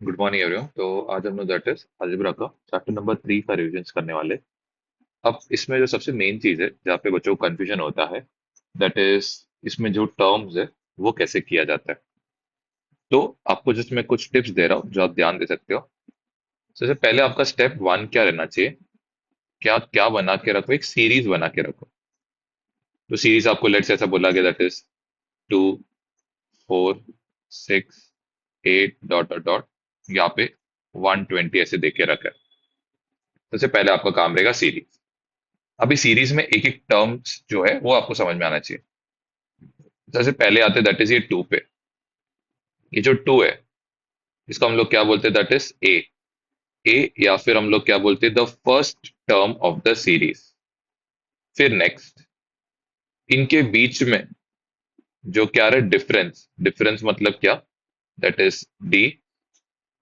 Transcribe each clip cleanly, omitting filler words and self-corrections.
Good morning everyone. तो आज हम लोग दैट इज अलजेब्रा का चैप्टर नंबर 3 का रिविजन करने वाले। अब इसमें जो सबसे मेन चीज है जहाँ पे बच्चों को कंफ्यूजन होता है, दैट इज इसमें जो टर्म्स है वो कैसे किया जाता है। तो आपको जस्ट मैं कुछ टिप्स दे रहा हूँ जो आप ध्यान दे सकते हो। सबसे पहले आपका स्टेप 1 क्या रहना चाहिए, क्या क्या बना के रखो, एक सीरीज बना के रखो। तो सीरीज आपको लेट से ऐसा बोला गया, that is 2, 4, 6, 8 dot dot dot, यहाँ पे 120 ऐसे दे के रखा है। सबसे पहले आपका काम रहेगा सीरीज। अभी सीरीज में एक एक टर्म्स जो है वो आपको समझ में आना चाहिए। सबसे पहले आते हैं दैट इज ये टू पे। ये जो टू है इसको हम लोग क्या बोलते हैं, दैट इज ए। ए या फिर हम लोग क्या बोलते हैं, the first term of the series. फिर नेक्स्ट इनके बीच में जो क्या है, डिफरेंस। डिफरेंस मतलब क्या, दैट इज डी।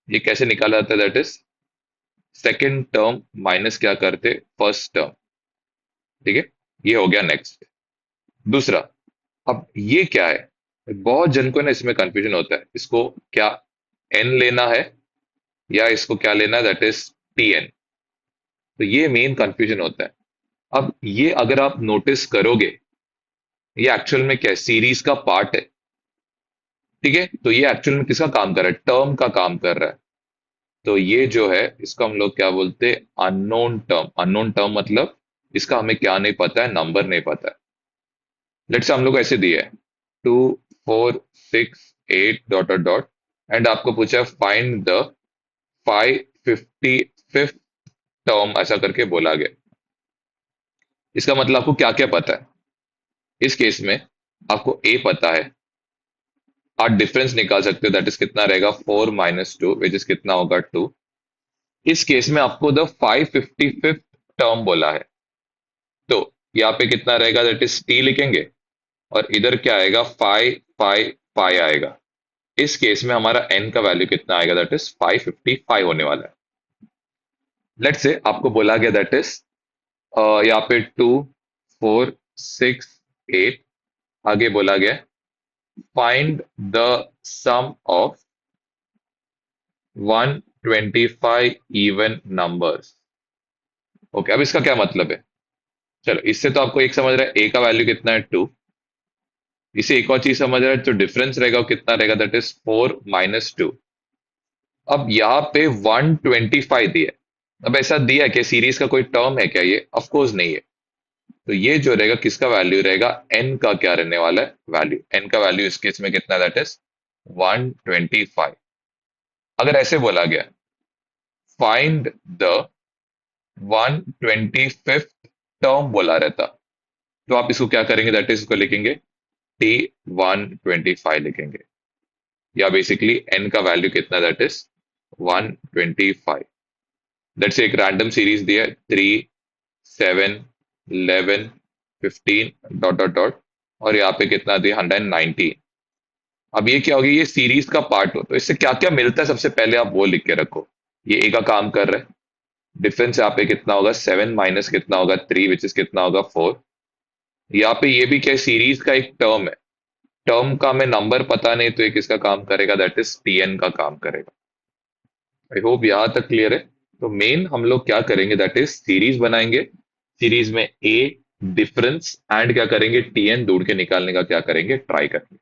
ये कैसे निकाला जाता है, that is second term minus क्या करते, फर्स्ट टर्म। ठीक है, ये हो गया नेक्स्ट। दूसरा, अब ये क्या है, बहुत जन को ना इसमें कंफ्यूजन होता है, इसको क्या एन लेना है या इसको क्या लेना है, दैट इज टी एन। तो ये मेन कंफ्यूजन होता है। अब ये अगर आप नोटिस करोगे, ये एक्चुअल में क्या है, सीरीज का पार्ट है। ठीक है, तो ये एक्चुअल में किसका काम कर रहा है, टर्म का काम कर रहा है। तो ये जो है इसको हम लोग क्या बोलते हैं, अननोन टर्म। अननोन टर्म मतलब इसका हमें क्या नहीं पता है, नंबर नहीं पता है। लेट्स से हम लोग ऐसे दिए है 2, 4, 6, 8 डॉट डॉट डॉट, एंड आपको पूछा फाइंड द 555th टर्म, ऐसा करके बोला गया। इसका मतलब आपको क्या क्या पता है। इस केस में आपको ए पता है, आप डिफरेंस निकाल सकते हो, दैट इज कितना रहेगा, 4 - 2 विच इज कितना होगा, 2। इस केस में आपको द 555th टर्म बोला है, तो यहाँ पे कितना रहेगा, दैट इज टी लिखेंगे, और इधर क्या आएगा, 555 आएगा। इस केस में हमारा एन का वैल्यू कितना आएगा, दैट इज 555 होने वाला है। लेट से आपको बोला गया दैट इज यहाँ पे 2, 4, 6, 8, आगे बोला गया find the sum of 125 even numbers. Okay, अब इसका क्या मतलब है, चलो इससे तो आपको एक समझ रहा है, ए का वैल्यू कितना है, 2। इसे एक और चीज समझ रहा है, जो डिफरेंस रहेगा वो कितना रहेगा, दैट इज 4 - 2। अब यहाँ पे 125 दिया है। अब ऐसा दिया है कि सीरीज का कोई टर्म है क्या, ये ऑफ कोर्स नहीं है। तो ये जो रहेगा किसका वैल्यू रहेगा, एन का क्या रहने वाला है, वैल्यू। एन का वैल्यू इस केस में कितना, दैट इज 125। अगर ऐसे बोला गया फाइंड द 125th टर्म बोला रहता, तो आप इसको क्या करेंगे, दैट इज इसको लिखेंगे टी 125 लिखेंगे, या बेसिकली एन का वैल्यू कितना, दैट इज 125। दैट से एक रैंडम सीरीज दिया है, 3, 7, 11, 15 डॉट डॉट डॉट, और यहाँ पे कितना दिया, 119। अब ये क्या होगी, ये सीरीज का पार्ट हो, तो इससे क्या क्या मिलता है सबसे पहले आप वो लिख के रखो। ये ए का काम कर रहा है, डिफरेंस यहाँ पे कितना होगा, 7 माइनस कितना होगा, 3 विच इज कितना होगा, 4। यहाँ पे ये भी क्या, सीरीज का एक टर्म है। टर्म का हमें नंबर पता नहीं, तो ये किसका काम करेगा, दैट इज टीएन का काम करेगा। आई होप यहाँ तक क्लियर है। तो मेन हम लोग क्या करेंगे, दैट इज सीरीज बनाएंगे। सीरीज में ए, डिफरेंस, एंड क्या करेंगे, टीएन ढूंढ के निकालने का क्या करेंगे, ट्राई करेंगे।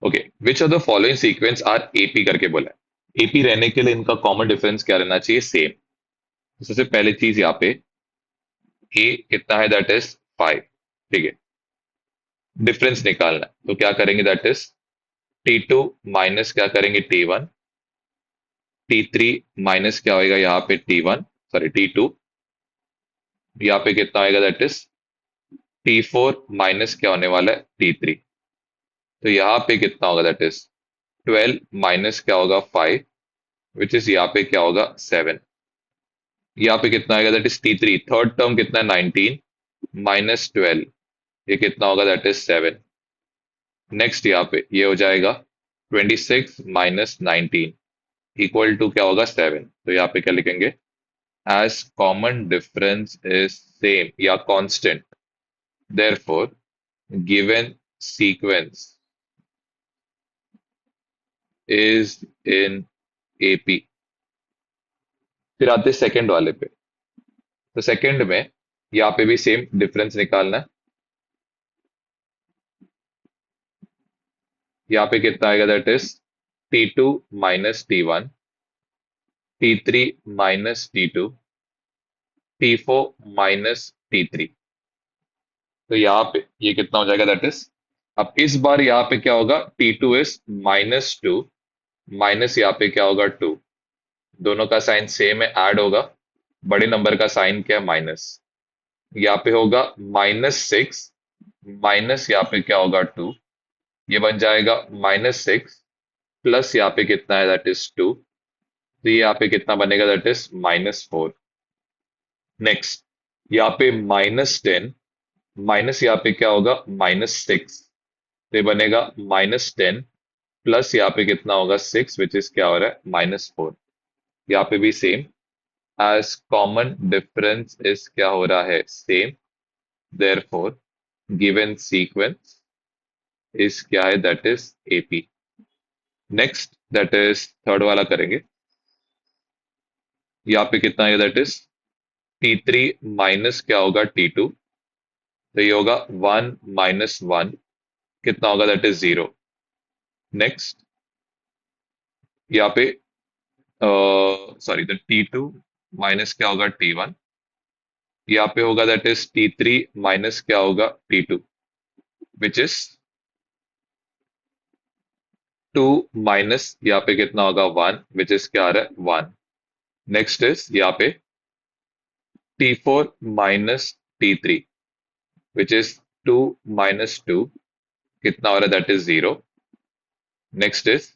Okay, which of the following sequence are AP करके बोला है। एपी रहने के लिए इनका कॉमन डिफरेंस क्या रहना चाहिए, सेम। सबसे पहले चीज यहाँ पे ए कितना है, दैट इज 5। ठीक है, डिफरेंस निकालना है, तो क्या करेंगे, दैट इज T2 माइनस क्या करेंगे, T1। T3 माइनस क्या होएगा यहाँ पे, T1, सॉरी T2। यहाँ पे कितना आएगा, दैट इज T4 माइनस क्या होने वाला है, T3। तो यहाँ पे कितना होगा, दैट इज 12 माइनस क्या होगा, 5, विच इज यहाँ पे क्या होगा, 7। यहाँ पे कितना आएगा, that is T3, third term कितना है, 19 माइनस 12, ये कितना होगा, दैट इज 7। नेक्स्ट यहाँ पे ये हो जाएगा 26 माइनस 19 इक्वल टू क्या होगा, 7। तो यहाँ पे क्या लिखेंगे, as common difference is same या constant, therefore given sequence is in AP. फिर आते सेकंड वाले पे। तो सेकंड में यहाँ पे भी सेम डिफरेंस निकालना है। यहाँ पे कितना आएगा, that is T2 minus T1, T3 minus T2, T4 minus T3। तो यहाँ पे ये कितना हो जाएगा, दैट इज, अब इस बार यहाँ पे क्या होगा, T2 इज -2, माइनस यहाँ पे क्या होगा 2। दोनों का साइन सेम है, ऐड होगा। बड़े नंबर का साइन क्या है, माइनस। यहाँ पे होगा -6, माइनस यहाँ पे क्या होगा 2। ये बन जाएगा -6 प्लस यहाँ पे कितना है, दैट इज 2। तो ये यहाँ पे कितना बनेगा, दैट इज -4। नेक्स्ट यहाँ पे -10, माइनस यहाँ पे क्या होगा, -6। तो ये बनेगा -10 प्लस यहाँ पे कितना होगा 6, विच इज क्या हो रहा है, -4। यहाँ पे भी same, as common difference is क्या हो रहा है, same, therefore given sequence is क्या है, that is AP. Next that is third वाला करेंगे। यहाँ पे कितना है, दैट इज T3 माइनस क्या होगा T2। तो ये होगा 1 माइनस 1, कितना होगा, दैट इज 0। नेक्स्ट यहाँ पे सॉरी, द T2 माइनस क्या होगा T1। यहाँ पे होगा दैट इज T3 माइनस क्या होगा T2, विच इज 2 माइनस यहाँ पे कितना होगा 1, विच इज क्या आ रहा है 1। नेक्स्ट इज यहाँ पे T4 minus T3, which is 2 minus 2, कितना हो रहा है, that is 0। Next is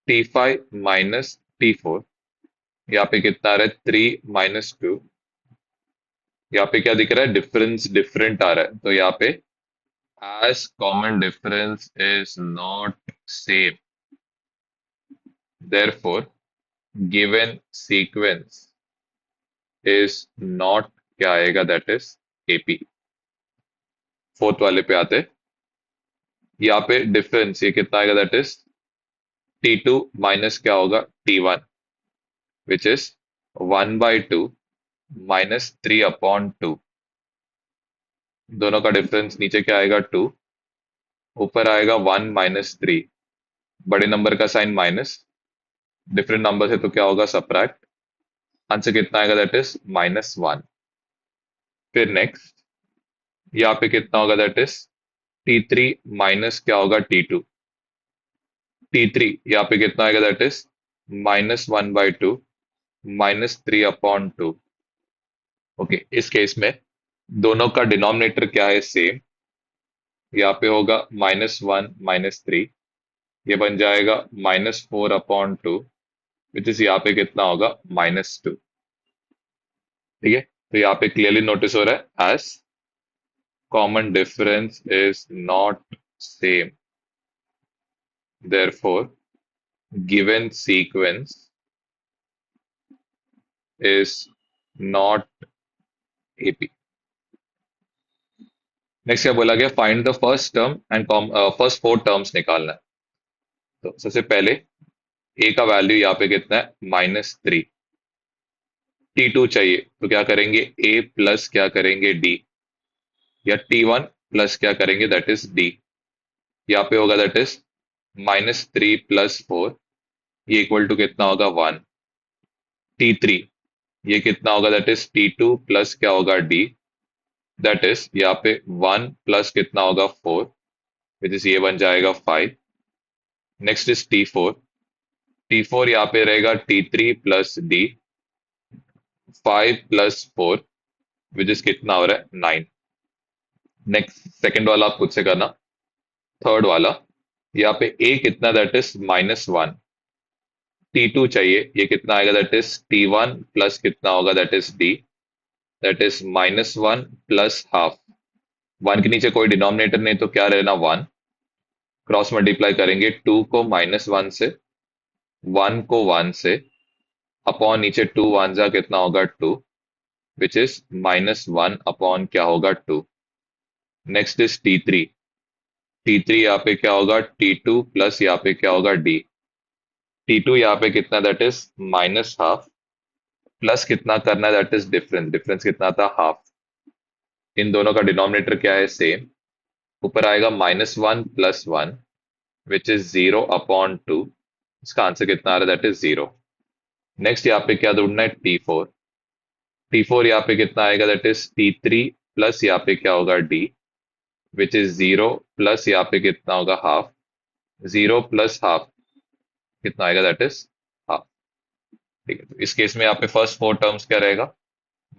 T5 minus T4, यहाँ पे कितना आ रहा है 3 माइनस 2। यहाँ पे क्या दिख रहा है, डिफरेंस डिफरेंट आ रहा है। तो यहाँ पे as common difference is not same, therefore given sequence is not क्या आएगा, that is AP। फोर्थ वाले पे आते हैं। यहाँ पे डिफरेंस ये कितना आएगा, that is T2 माइनस क्या होगा T1, which is 1/2 माइनस 3/2। दोनों का डिफरेंस नीचे क्या आएगा 2, ऊपर आएगा 1 माइनस 3। बड़े नंबर का साइन माइनस, डिफरेंट नंबर है तो क्या होगा, सब्ट्रैक्ट। आंसर कितना आएगा, दैट इज -1। फिर नेक्स्ट यहाँ पे कितना होगा, दैट इज T3 माइनस क्या होगा T2। T3 यहाँ पे कितना आएगा, दैट इज -1/2 माइनस 3/2। ओके, इस केस में दोनों का डिनोमिनेटर क्या है, सेम। यहाँ पे होगा -1 -3, ये बन जाएगा -4/2, विच इज यहाँ पे कितना होगा, -2। ठीक है, तो यहाँ पे क्लियरली नोटिस हो रहा है, as common difference is not same, therefore given sequence is not AP। Next क्या बोला गया, find the first term and first four terms निकालना है। तो सबसे पहले ए का वैल्यू यहाँ पे कितना है, -3। T2 चाहिए तो क्या करेंगे, ए प्लस क्या करेंगे D, या T1 प्लस क्या करेंगे, दैट इज D। यहाँ पे होगा दैट इज -3 + 4, ये इक्वल टू कितना होगा 1। T3 ये कितना होगा, दैट इज T2 प्लस क्या होगा D, दैट इज यहाँ पे 1 प्लस कितना होगा 4, विच इज ये बन जाएगा 5। नेक्स्ट इज T4, T4 यहाँ पे रहेगा T3 plus D, 5 + 4, which is कितना हो रहा है 9। नेक्स्ट सेकंड वाला आप खुद से करना। थर्ड वाला यहाँ पे A कितना, दैट इज -1। T2 चाहिए, ये कितना आएगा, दैट इज T1 प्लस कितना होगा, that is D, that is -1 plus half. 1 के नीचे कोई डिनोमिनेटर नहीं तो क्या रहना 1, क्रॉस मल्टीप्लाई करेंगे 2 को -1 से, 1 को 1 से, अपॉन नीचे 2 1 जा कितना होगा 2, विच इज -1 अपॉन क्या होगा 2। नेक्स्ट इज T3, T3 यहाँ पे क्या होगा T2 प्लस यहाँ पे क्या होगा D, T2 यहाँ पे कितना, दैट इज -½ प्लस कितना करना है, दैट इज डिफरेंस, डिफरेंस कितना था, हाफ। इन दोनों का डिनोमिनेटर क्या है, सेम। ऊपर आएगा -1 + 1 विच इज 0/2। इसका आंसर कितना आ रहा है, दैट इज 0। नेक्स्ट यहाँ पे क्या ढूंढना है, T4। T4 यहाँ पे कितना आएगा, दैट इज T3 प्लस यहाँ पे क्या होगा, D विच इज 0 प्लस यहाँ पे कितना होगा, हाफ। 0 + हाफ कितना आएगा, दैट इज हाफ। ठीक है, तो इस केस में यहाँ पे फर्स्ट 4 टर्म्स क्या रहेगा,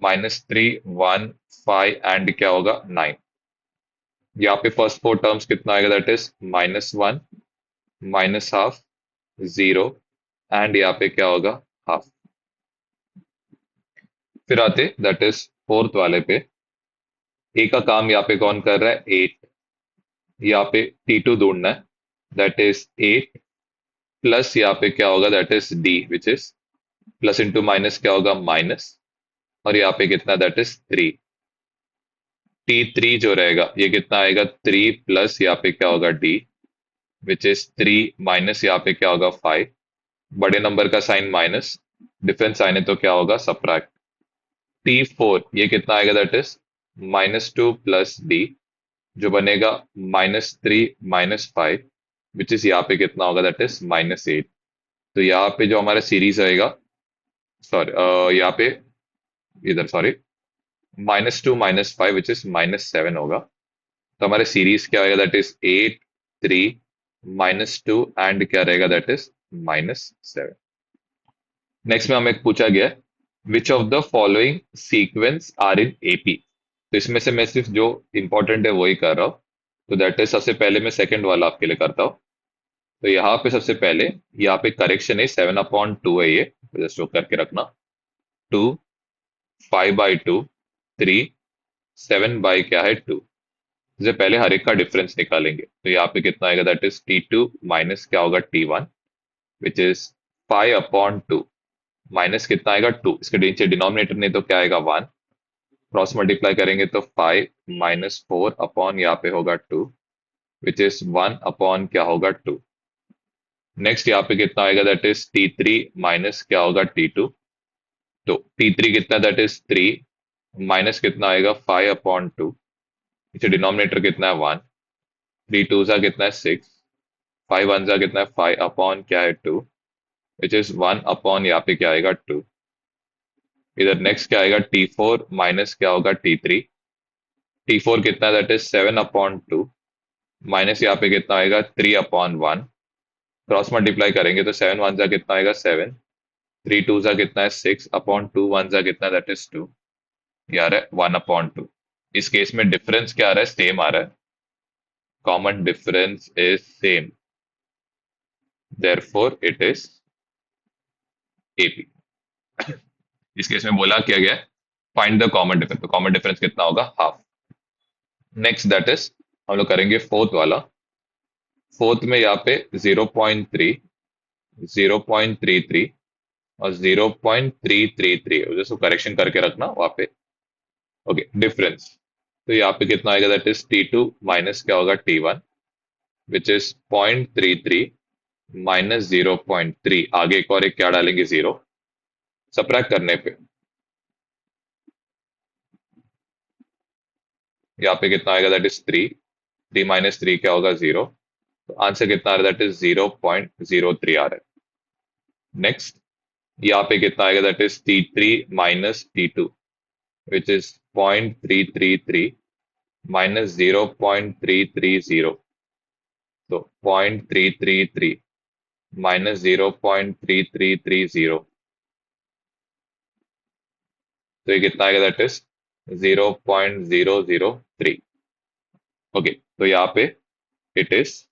-3, 1, 5 एंड क्या होगा, 9। यहाँ पे फर्स्ट 4 टर्म्स कितना आएगा, दैट इज -1, -½ 0 एंड यहाँ पे क्या होगा, हाफ। फिर आते दैट इज फोर्थ वाले पे। ए का काम यहाँ पे कौन कर रहा है, 8। यहाँ पे T2 ढूंढना है, दैट इज 8 प्लस यहाँ पे क्या होगा, that is D which is plus into minus क्या होगा, माइनस। और यहाँ पे कितना, दैट इज 3। T3 जो रहेगा ये कितना आएगा, 3 प्लस यहाँ पे क्या होगा, D विच इज 3 माइनस यहाँ पे क्या होगा, 5। बड़े नंबर का साइन माइनस, डिफरेंस साइन है तो क्या होगा, सब्ट्रैक्ट। T4 ये कितना आएगा, दैट इज -2 प्लस D जो बनेगा -3 -5 विच इज यहाँ पे कितना होगा, दैट इज -8। तो यहाँ पे जो हमारा सीरीज रहेगा, सॉरी यहाँ पे, इधर सॉरी, -2 -5 विच इज -7 होगा। तो हमारे सीरीज क्या आएगा, दैट इज 8, 3, -2 एंड क्या रहेगा, दैट इज -7। नेक्स्ट में हमें पूछा गया है which of the following sequence are in AP. तो इसमें से मैं सिर्फ जो इंपॉर्टेंट है वही कर रहा हूँ। तो दैट इज सबसे पहले मैं सेकंड वाला आपके लिए करता हूँ। तो यहाँ पे सबसे पहले यहाँ पे करेक्शन है, 7/2 है ये, जस्ट वो करके रखना। 2, 5/2, 3, 7 क्या है, 2। इससे पहले हर एक का डिफरेंस निकालेंगे। तो यहाँ पे कितना आएगा, दैट इज T2 माइनस क्या होगा, T1 विच इज 5/2 माइनस कितना आएगा, 2। इसके नीचे डिनोमिनेटर नहीं तो क्या आएगा, 1। क्रॉस मल्टीप्लाई करेंगे तो 5 -4 अपॉन यहाँ पे होगा 2 विच इज 1 अपॉन क्या होगा, 2। नेक्स्ट यहाँ पे कितना आएगा, दैट इज T3 माइनस क्या होगा, T2। तो T3 कितना, दैट इज 3 माइनस कितना आएगा, 5/2। नीचे डिनोमिनेटर कितना है, 1। 3 2 सा कितना है, 6। 5 1 सा कितना है, 5 अपॉन क्या है, 2 विच इज 1 अपॉन यहाँ पे क्या आएगा, 2। इधर नेक्स्ट क्या आएगा, T4 माइनस क्या होगा, T3। T4 कितना, दैट इज 7/2 माइनस यहाँ पे कितना आएगा, 3/1। क्रॉस मल्टीप्लाई करेंगे तो 7 1 सा कितना आएगा, 7। 3 2 सा कितना है, 6 अपॉन 2 1 सा कितना, दैट इज 2। ये आ रहा है 1/2। इस केस में डिफरेंस क्या आ रहा है, सेम आ रहा है। Common difference is same, therefore it is AP. इस केस में बोला क्या गया है, फाइंड द कॉमन डिफरेंस। तो कॉमन डिफरेंस कितना होगा, हाफ। नेक्स्ट दैट इज हम लोग करेंगे फोर्थ वाला। फोर्थ में यहाँ पे 0.3, 0.33 और 0.333, जैसे करेक्शन करके रखना वहां पे। Okay, difference. तो यहाँ पे कितना आएगा, दैट इज T2 माइनस क्या होगा, T1 विच इज 0.33 -0.3। आगे एक और एक क्या डालेंगे, 0। सब्ट्रैक्ट करने पे यहाँ पे कितना आएगा, दैट इज 3। 3 -3 क्या होगा, 0। तो आंसर कितना आ रहा है, दैट इज 0.03 आ रहा है। नेक्स्ट यहाँ पे कितना आएगा, that is T3 minus T2 which is 0.333 -0.330। तो 0.333 -0.3330, तो ये कितना आएगा, दैट इज 0.003। ओके, तो यहाँ पे it is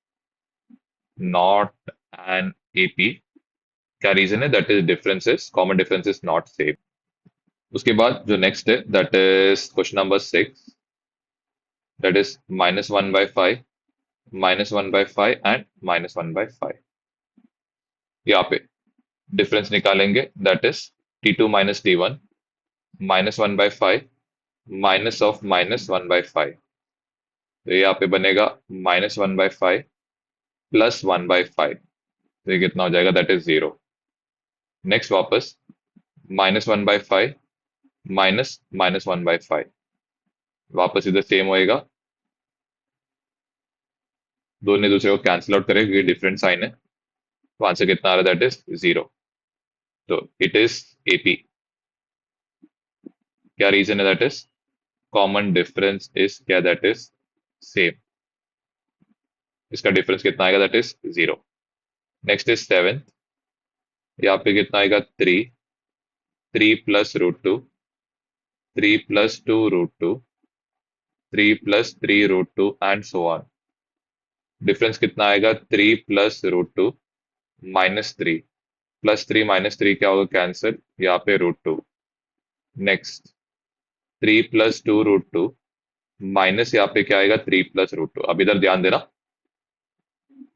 not an AP. क्या रीजन है, that is differences, common difference is not same. उसके बाद जो नेक्स्ट है, that is question number 6, that is -1/5, -1/5 and -1/5। यहाँ पे डिफरेंस निकालेंगे, that is T2 minus T1 -1/5 minus of -1/5। तो यहाँ पे बनेगा -1/5 +1/5। तो ये कितना हो जाएगा, दैट इज 0। नेक्स्ट वापस -1/5 माइनस -1/5, वापस इधर सेम होएगा, दोनों दूसरे को कैंसिल आउट करेंगे क्योंकि डिफरेंट साइन है, तो आंसर कितना आ रहा है, दैट इज 0। तो इट इज एपी। क्या रीजन है, that is common difference is क्या, दैट इज सेम। इसका डिफरेंस कितना आएगा, दैट इज 0। Next is 7। यहाँ पे कितना आएगा, 3, 3 plus √2, 3 plus 2 √2, 3 plus 3 √2 and so on. Difference कितना आएगा, 3 प्लस √2 -3, +3 -3 क्या होगा, कैंसिल, यहाँ पे √2। नेक्स्ट 3 प्लस 2 √2 माइनस यहाँ पे क्या आएगा, 3 प्लस √2। अब इधर ध्यान देना,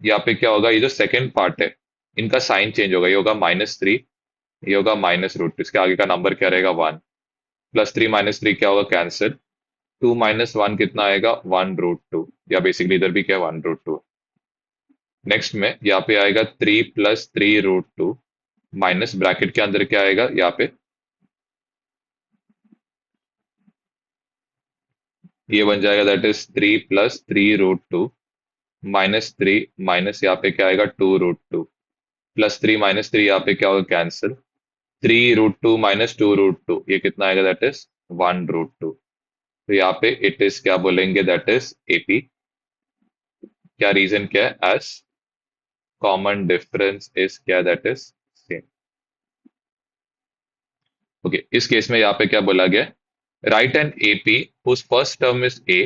यहाँ पे क्या होगा, ये जो सेकंड पार्ट है इनका साइन चेंज होगा, ये होगा -3, ये होगा -√2, इसके आगे का नंबर क्या रहेगा, 1। +3 -3 क्या होगा, कैंसिल, 2 - 1 कितना आएगा, 1 √2, या बेसिकली इधर भी क्या है, 1 √2। नेक्स्ट में यहाँ पे आएगा 3 प्लस 3 √2 माइनस ब्रैकेट के अंदर क्या आएगा, यहाँ पे ये बन जाएगा, दैट इज 3 प्लस 3 √2 -3 माइनस यहाँ पे क्या आएगा, 2 √2, +3 -3 यहाँ पे क्या होगा, कैंसिल, 3 √2 -2 √2 ये कितना आएगा, दैट इज 1 √2। तो यहाँ पे इट इज क्या बोलेंगे, दैट इज एपी। क्या रीजन क्या है, एज कॉमन डिफरेंस इज क्या, दैट इज सेम। ओके, इस केस में यहाँ पे क्या बोला गया, write an AP whose first term is a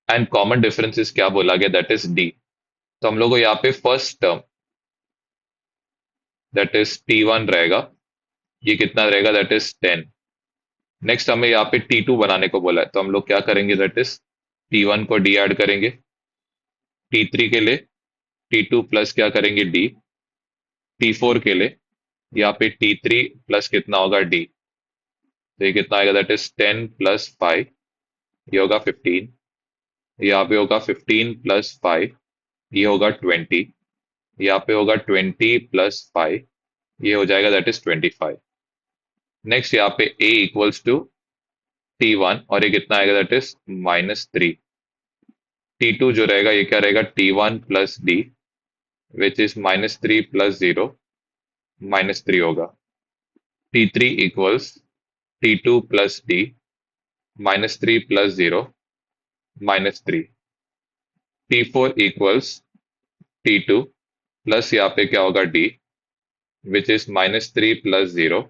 and common difference is क्या बोला गया, दैट इज डी। तो हम लोग को यहाँ पे first term that is T1 रहेगा, ये कितना रहेगा, दैट इज 10। नेक्स्ट हमें यहाँ पे T2 बनाने को बोला है, तो हम लोग क्या करेंगे, दैट इज T1 को डी ऐड करेंगे, T3 के लिए T2 प्लस क्या करेंगे, डी, T4 के लिए यहाँ पे T3 प्लस कितना होगा, डी। तो ये कितना आएगा, दैट इज 10 + 5, ये होगा 15, यहाँ पे होगा 15 + 5, ये होगा 20, यहाँ पे होगा 20 + 5, ये हो जाएगा, दैट इज 25। नेक्स्ट यहाँ पे a इक्वल्स टू T1 और ये कितना आएगा, दैट इज -3। T2 जो रहेगा ये क्या रहेगा, T1 + d विच इज -3 + 0 -3 होगा। T3 equals T2 + d -3 + 0 -3। T4 equals T2 plus यहाँ पे क्या होगा, d विच इज -3 + 0,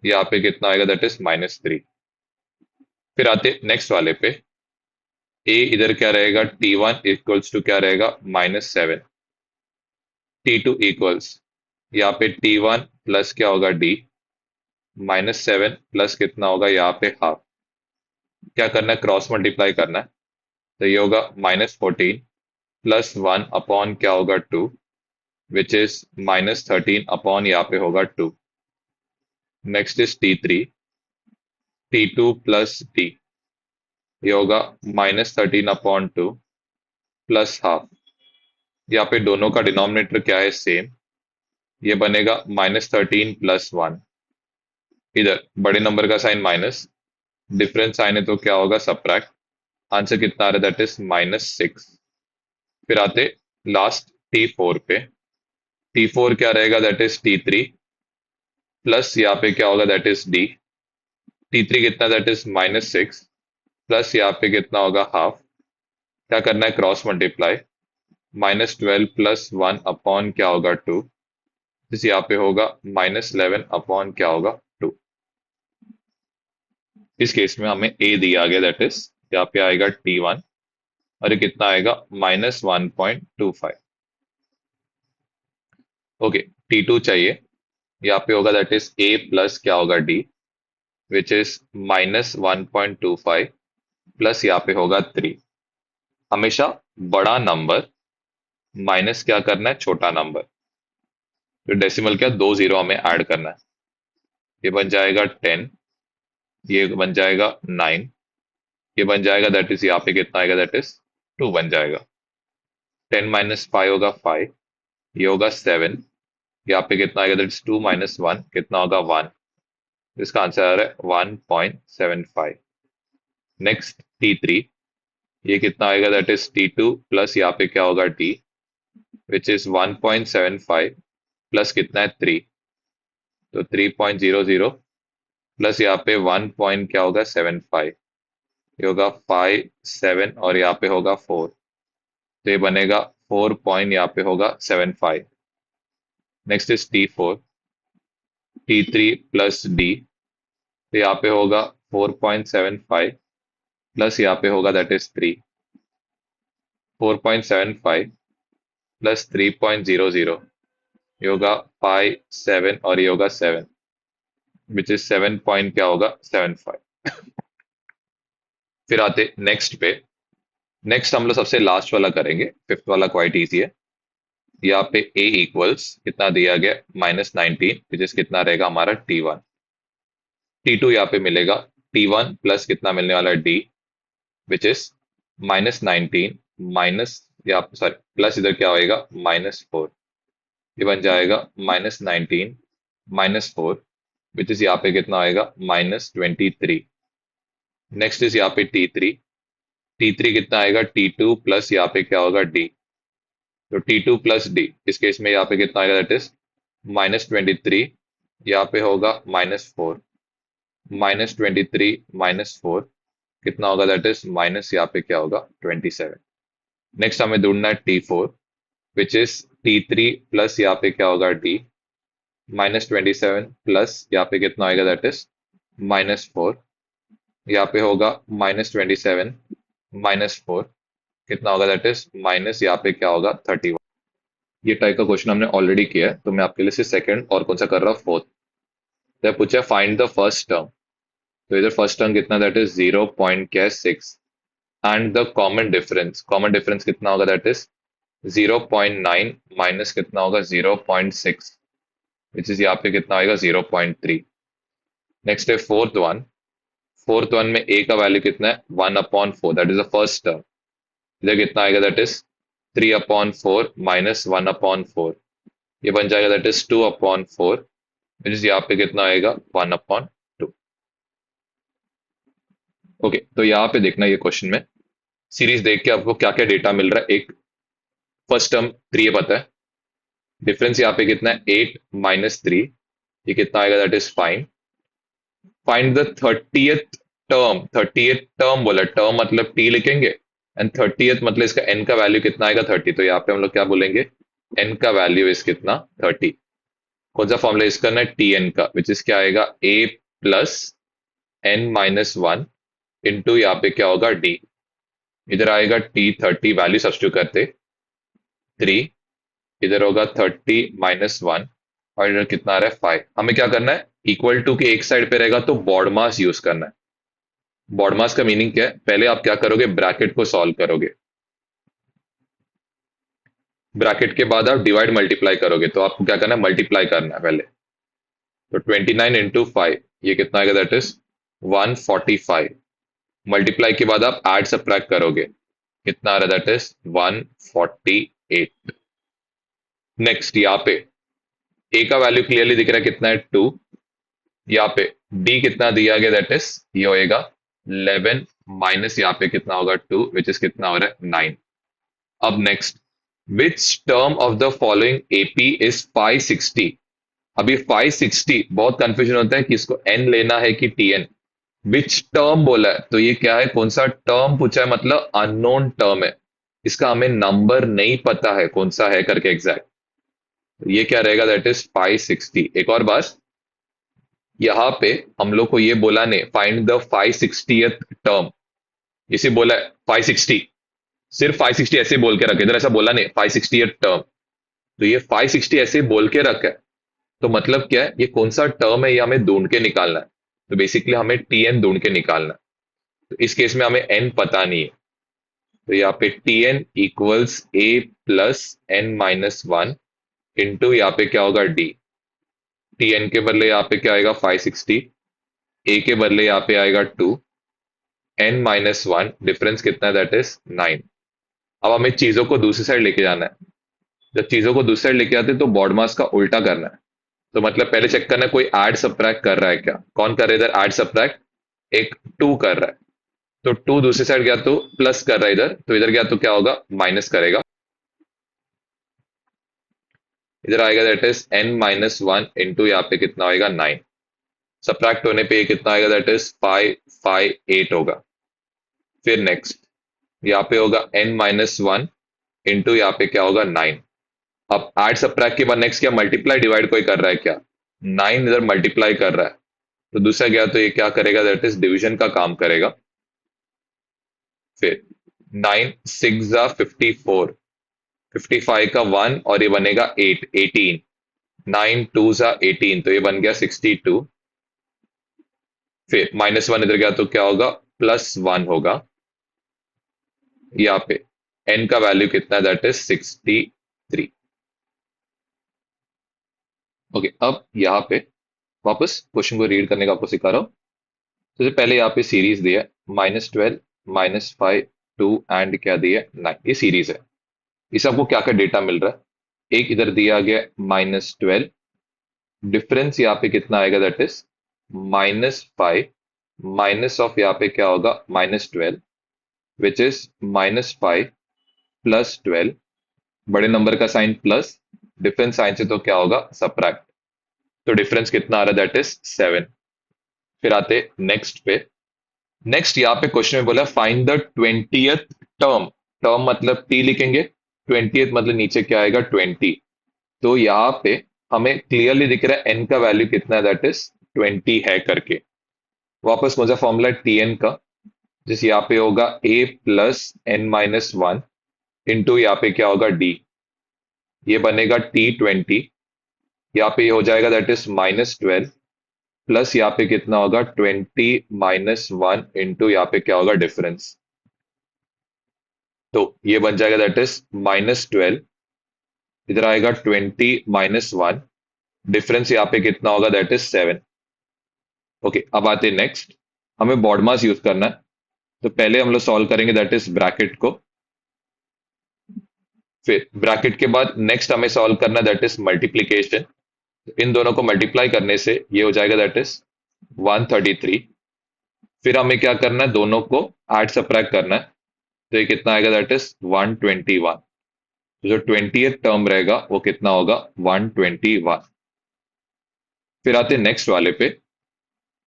यहाँ पे कितना आएगा, दैट इज -3। फिर आते नेक्स्ट वाले पे, a इधर क्या रहेगा, T1 इक्वल्स टू क्या रहेगा, -7। T2 इक्वल्स यहाँ पे T1 प्लस क्या होगा, d -7 प्लस कितना होगा, यहाँ पे हाफ। क्या करना है, क्रॉस मल्टीप्लाई करना है, तो ये होगा -14 + 1 अपॉन क्या होगा, 2 विच इज -13 अपॉन यहाँ पे होगा 2। Next is T3, T2 plus d, ये होगा -13 अपॉन 2 प्लस हाफ। यहाँ पे दोनों का डिनोमिनेटर क्या है, सेम, ये बनेगा -13 + 1। इधर बड़े नंबर का साइन माइनस, डिफरेंस साइन है तो क्या होगा, सबट्रैक्ट। आंसर कितना आ रहा है, दैट इज -6। फिर आते लास्ट T4 पे, T4 क्या रहेगा, दैट इज T3 प्लस यहाँ पे क्या होगा, दैट इज d। T3 कितना, दैट इज -6 प्लस यहाँ पे कितना होगा, हाफ। क्या करना है, क्रॉस मल्टीप्लाई, -12 + 1 अपॉन क्या होगा, 2, जिस यहाँ पे होगा -11 अपॉन क्या होगा, 2। इस केस में हमें a दिया गया, दैट इज यहाँ पे आएगा T1 और ये कितना आएगा, -1.25। ओके, T2 चाहिए, यहाँ पे होगा, दैट इज a प्लस क्या होगा, d विच इज -1.25 प्लस यहाँ पे होगा 3। हमेशा बड़ा नंबर माइनस क्या करना है, छोटा नंबर। तो डेसिमल क्या, 2 जीरो हमें ऐड करना है, ये बन जाएगा 10, ये बन जाएगा 9, ये बन जाएगा, दैट इज यहाँ पे कितना आएगा, दैट इज 2 बन जाएगा। 10 - 5 होगा 5, ये होगा 7, यहाँ पे कितना आएगा, दैट इज 2 माइनस 1 कितना होगा 1। इसका आंसर आ रहा है 1.75। नेक्स्ट T3, ये कितना आएगा, दैट इज T2 प्लस यहाँ पे क्या होगा D, विच इज 1.75 प्लस कितना है 3, तो 3.00 प्लस यहाँ पे 1 पॉइंट क्या होगा 75, ये होगा 5 7 और यहाँ पे होगा 4, तो ये बनेगा 4 पॉइंट यहाँ पे होगा 75। Next is T4, T3 plus D, तो यहाँ पे होगा 4.75 प्लस यहाँ पे होगा दैट इज 3, 4.75 प्लस 3.00, ये होगा 5 7 और ये होगा 7, विच इज 7 पॉइंट क्या होगा 75। फिर आते नेक्स्ट पे। नेक्स्ट हम लोग सबसे लास्ट वाला करेंगे, फिफ्थ वाला क्वाइट इजी है। यहाँ पे a इक्वल्स कितना दिया गया -19, विच इज कितना रहेगा हमारा T1। T2 यहाँ पे मिलेगा T1 प्लस कितना मिलने वाला है D, विच इज -19 माइनस, या सॉरी प्लस इधर क्या होएगा -4, ये बन जाएगा -19 -4, विच इज यहाँ पे कितना आएगा -23। नेक्स्ट इज यहाँ पे T3 कितना आएगा T2 प्लस यहाँ पे क्या होगा D, तो T2 प्लस D, इस केस में यहाँ पे कितना आएगा दैट इज -23, यहाँ पे होगा -4, -23 -4 कितना होगा दैट इज माइनस यहाँ पे क्या होगा 27। नेक्स्ट हमें ढूंढना है T4, which is T3 plus यहाँ पे क्या होगा D, -27 प्लस यहाँ पे कितना आएगा दैट इज -4, यहाँ पे होगा -27 -4 कितना होगा दैट इज माइनस यहाँ पे क्या होगा 31। ये टाइप का क्वेश्चन हमने ऑलरेडी किया है, तो मैं आपके लिए से सेकंड और कौन सा कर रहा हूँ फोर्थ। तो पूछा फाइंड द फर्स्ट टर्म, तो इधर फर्स्ट टर्म कितना that is 0.6 and the common difference कितना होगा दैट इज 0.9 माइनस कितना होगा 0.6, विच इज यहाँ पे कितना आएगा 0.3। नेक्स्ट है फोर्थ वन में a का वैल्यू कितना है 1/4, that is the first term. इधर कितना आएगा दैट इज 3/4 माइनस 1/4, ये बन जाएगा दैट इज 2/4, विच इज यहाँ पे कितना आएगा 1/2। ओके, तो यहाँ पे देखना ये क्वेश्चन में सीरीज देख के आपको क्या क्या डेटा मिल रहा है। एक फर्स्ट टर्म 3 पता है, डिफरेंस यहाँ पे कितना है 8 -3, ये कितना आएगा that is fine. Find the 30th term बोला, टर्म मतलब टी लिखेंगे एंड 30th मतलब इसका एन का वैल्यू कितना आएगा 30, तो यहाँ पे हम लोग क्या बोलेंगे एन का वैल्यू इस कितना 30। कौन सा फॉर्मूला यूज करना है टी एन का, विच इज क्या आएगा a प्लस n-1 इंटू यहाँ पे क्या होगा d, इधर आएगा T30 वैल्यू सब्स्टिट्यूट करते 3, इधर होगा 30 -1 और इधर कितना आ रहा है 5। हमें क्या करना है इक्वल टू के एक साइड पे रहेगा तो बॉड मास यूज करना है। बॉड मास का मीनिंग क्या है, पहले आप क्या करोगे ब्रैकेट को सॉल्व करोगे, ब्रैकेट के बाद आप डिवाइड मल्टीप्लाई करोगे, तो आपको क्या करना है मल्टीप्लाई करना है पहले। तो 29 इंटू 5 ये कितना आएगा दैट इज 145, मल्टीप्लाई के बाद आप ऐड सब्ट्रैक्ट करोगे, कितना आ रहा है दैट इज 148। नेक्स्ट यहाँ पे ए का वैल्यू क्लियरली दिख रहा है कितना है 2, यहाँ पे डी कितना दिया गया दैट इज ये होएगा 11 माइनस यहाँ पे कितना होगा 2, विच इज कितना हो रहा है 9। अब next which term of the following AP is 560। अभी 560 बहुत कंफ्यूजन होता है कि इसको एन लेना है कि टी एन, विच टर्म बोला है तो ये क्या है कौन सा टर्म पूछा है, मतलब अननोन टर्म है, इसका हमें नंबर नहीं पता है कौन सा है करके एग्जैक्ट, तो ये क्या रहेगा दैट इज 560। एक और बात, यहाँ पे हम लोग को ये बोला नहीं फाइंड द 560th टर्म, इसे बोला है 560, सिर्फ 560 ऐसे बोल के रखे, इधर ऐसा बोला नहीं 560th टर्म, तो ये 560 ऐसे बोल के रखा है, तो मतलब क्या है ये कौन सा टर्म है ये हमें ढूंढ के निकालना है, तो बेसिकली हमें टी एन ढूंढ के निकालना है। तो इस केस में हमें एन पता नहीं है, तो यहाँ पे T N equals A plus n-1 into यहाँ पे क्या होगा डी, टी एन के बदले यहाँ पे क्या आएगा 560, ए के बदले यहाँ पे आएगा 2, n-1 डिफरेंस कितना है दैट इज 9। अब हमें चीजों को दूसरी साइड लेके जाना है, जब चीजों को दूसरे साइड लेके आते तो बॉड मास का उल्टा करना है। तो मतलब पहले चेक करना है कोई ऐड सब्ट्रैक्ट कर रहा है क्या, कौन कर रहा है इधर ऐड सब्ट्रैक्ट, एक टू कर रहा है, तो टू दूसरी साइड गया तो प्लस कर रहा है इधर, तो इधर गया तो क्या होगा माइनस करेगा, इधर आएगा दैट इज n-1 इंटू यहाँ पे कितना होगा 9, सब्ट्रैक्ट होने पे ये कितना आएगा दैट इज 558 होगा। फिर नेक्स्ट यहाँ पे होगा n-1 इंटू यहाँ पे क्या होगा 9। अब ऐड सब्ट्रैक्ट के बाद नेक्स्ट क्या मल्टीप्लाई डिवाइड कोई कर रहा है क्या, 9 इधर मल्टीप्लाई कर रहा है, तो दूसरा गया तो ये क्या करेगा दैट इज डिवीजन का काम करेगा। फिर 9 6 जा 54, 55 का 1 और ये बनेगा 8 18, 9 2 जा 18 तो ये बन गया 62। फिर -1 इधर गया तो क्या होगा +1 होगा, यहाँ पे n का वैल्यू कितना है दैट इज 63। ओके अब यहाँ पे वापस क्वेश्चन को रीड करने का आपको सिखा रहा हूँ। तो सबसे पहले यहाँ पे सीरीज दिया है -12 -5 2 एंड क्या दिया है 9, ये सीरीज है। इसे आपको क्या क्या डेटा मिल रहा है, एक इधर दिया गया -12, डिफरेंस यहाँ पे कितना आएगा दैट इज -5 माइनस ऑफ यहाँ पे क्या होगा -12 विच इज -5 +12, बड़े नंबर का साइन प्लस, डिफरेंस साइन से तो क्या होगा सब्ट्रैक्ट, तो डिफरेंस कितना आ रहा है दैट इज 7। फिर आते नेक्स्ट पे, नेक्स्ट यहाँ पे क्वेश्चन में बोला find the 20th term, term मतलब टी लिखेंगे, 20th मतलब नीचे क्या आएगा 20, तो यहाँ पे हमें क्लियरली दिख रहा है एन का वैल्यू कितना है दैट इज 20 है करके। वापस कौन सा फॉर्मूला टी एन का, जिस यहाँ पे होगा ए प्लस n-1 इंटू यहाँ पे क्या होगा डी, ये बनेगा T20, यहाँ पे ये हो जाएगा दैट इज -12 प्लस यहाँ पे कितना होगा 20-1 इंटू यहाँ पे क्या होगा डिफरेंस, तो ये बन जाएगा दैट इज -12, इधर आएगा 20-1, डिफरेंस यहाँ पे कितना होगा दैट इज 7। ओके अब आते नेक्स्ट, हमें बॉड मास यूज करना है, तो पहले हम लोग सॉल्व करेंगे दैट इज ब्रैकेट को, फिर ब्रैकेट के बाद नेक्स्ट हमें सॉल्व करना है दैट इज मल्टीप्लीकेशन, इन दोनों को मल्टीप्लाई करने से ये हो जाएगा दैट इज 133। फिर हमें क्या करना है दोनों को ऐड सब्ट्रैक्ट करना है, तो ये कितना आएगा दैट इज 121, तो जो 20th टर्म रहेगा वो कितना होगा 121। फिर आते नेक्स्ट वाले पे,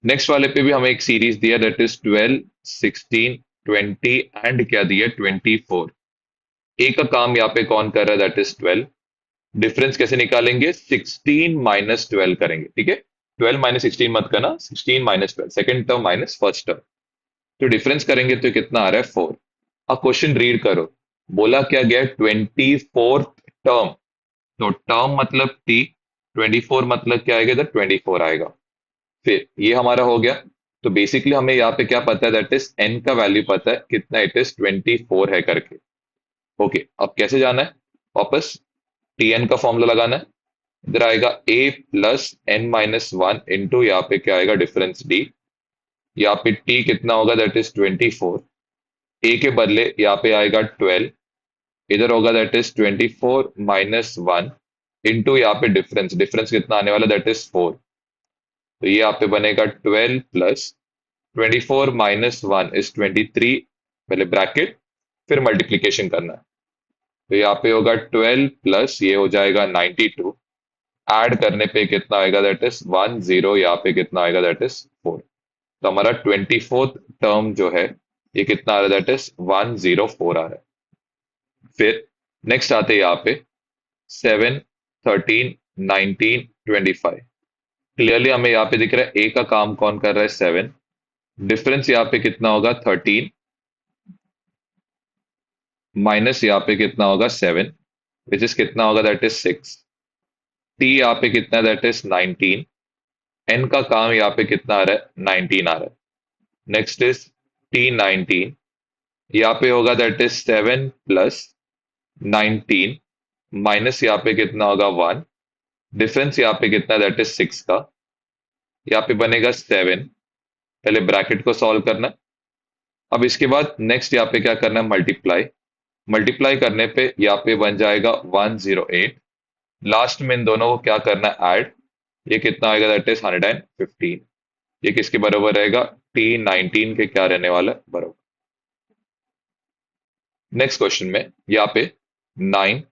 नेक्स्ट वाले पे भी हमें एक सीरीज दिया दैट इज 12 16 20 एंड क्या दिया 24। ए का काम यहाँ पे कौन कर रहा है दैट इज 12, डिफरेंस कैसे निकालेंगे 16 - 12 करेंगे, ठीक है 12 - 16 मत करना, 16 - 12 second term minus first term, तो डिफरेंस करेंगे तो कितना आ रहा है 4। अब क्वेश्चन रीड करो, बोला क्या गया 24th टर्म, तो टर्म मतलब टी, 24 मतलब क्या आएगा इधर 24 आएगा। फिर ये हमारा हो गया, तो बेसिकली हमें यहाँ पे क्या पता है दैट इज एन का वैल्यू पता है कितना इट इज 24 है करके। ओके अब कैसे जाना है, वापस टी एन का फॉर्मूला लगाना है, इधर आएगा a प्लस n-1 इंटू यहाँ पे क्या आएगा डिफरेंस d, यहाँ पे t कितना होगा दैट इज 24, a के बदले यहाँ पे आएगा 12, इधर होगा दैट इज 24 - 1 इंटू यहाँ पे डिफरेंस, डिफरेंस कितना आने वाला दैट इज 4, तो ये यहाँ पे बनेगा 12 प्लस 24 - 1 इज 23, पहले ब्रैकेट फिर मल्टीप्लीकेशन करना है, तो यहाँ पे होगा 12 प्लस ये हो जाएगा 92, ऐड करने पे कितना आएगा दैट इज 10, यहाँ पे कितना आएगा दैट इज 4, तो हमारा 24th टर्म जो है ये कितना आ रहा है दैट इज 104 आ रहा है। फिर नेक्स्ट आते हैं यहाँ पे 7 13 19 25, क्लियरली हमें यहाँ पे दिख रहा है ए का काम कौन कर रहा है 7, डिफरेंस यहाँ पे कितना होगा 13 माइनस यहाँ पे कितना होगा 7 विच इज कितना होगा दैट इज 6, टी यहाँ पे कितना दैट इज 19, एन का काम यहाँ पे कितना आ रहा है 19 आ रहा है, नेक्स्ट इज T19, यहाँ पे होगा दैट इज 7 प्लस 19 माइनस यहाँ पे कितना होगा 1, डिफरेंस यहाँ पे कितना दैट इज 6 का, यहाँ पे बनेगा 7, पहले ब्रैकेट को सॉल्व करना है। अब इसके बाद नेक्स्ट यहाँ पे क्या करना है मल्टीप्लाई, मल्टीप्लाई करने पे यहाँ पे बन जाएगा 108। लास्ट में इन दोनों को क्या करना है, ऐड। ये कितना आएगा, दैट इज 115। ये किसके बराबर रहेगा, T19 के क्या रहने वाला है, बराबर। नेक्स्ट क्वेश्चन में यहाँ पे 9,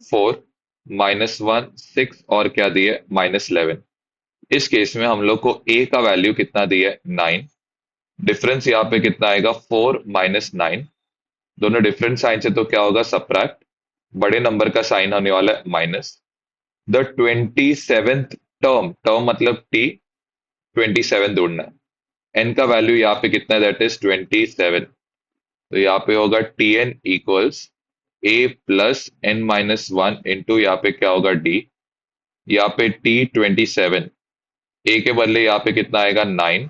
4, -1, 6 और क्या दिए, -11। इस केस में हम लोग को ए का वैल्यू कितना दिया है, 9। डिफरेंस यहाँ पे कितना आएगा, 4 -9। दोनों डिफरेंट साइन से तो क्या होगा, सब्ट्रैक्ट। बड़े नंबर का साइन होने वाला है minus. The 27th term, term मतलब टी, 27 ढूंढना है। एन का वैल्यू यहाँ पे कितना है, दैट इज 27। तो यहाँ पे होगा T N equals A plus N -1 into यहाँ पे क्या होगा, डी। यहाँ पे T27, ए के बदले यहाँ पे कितना आएगा, 9।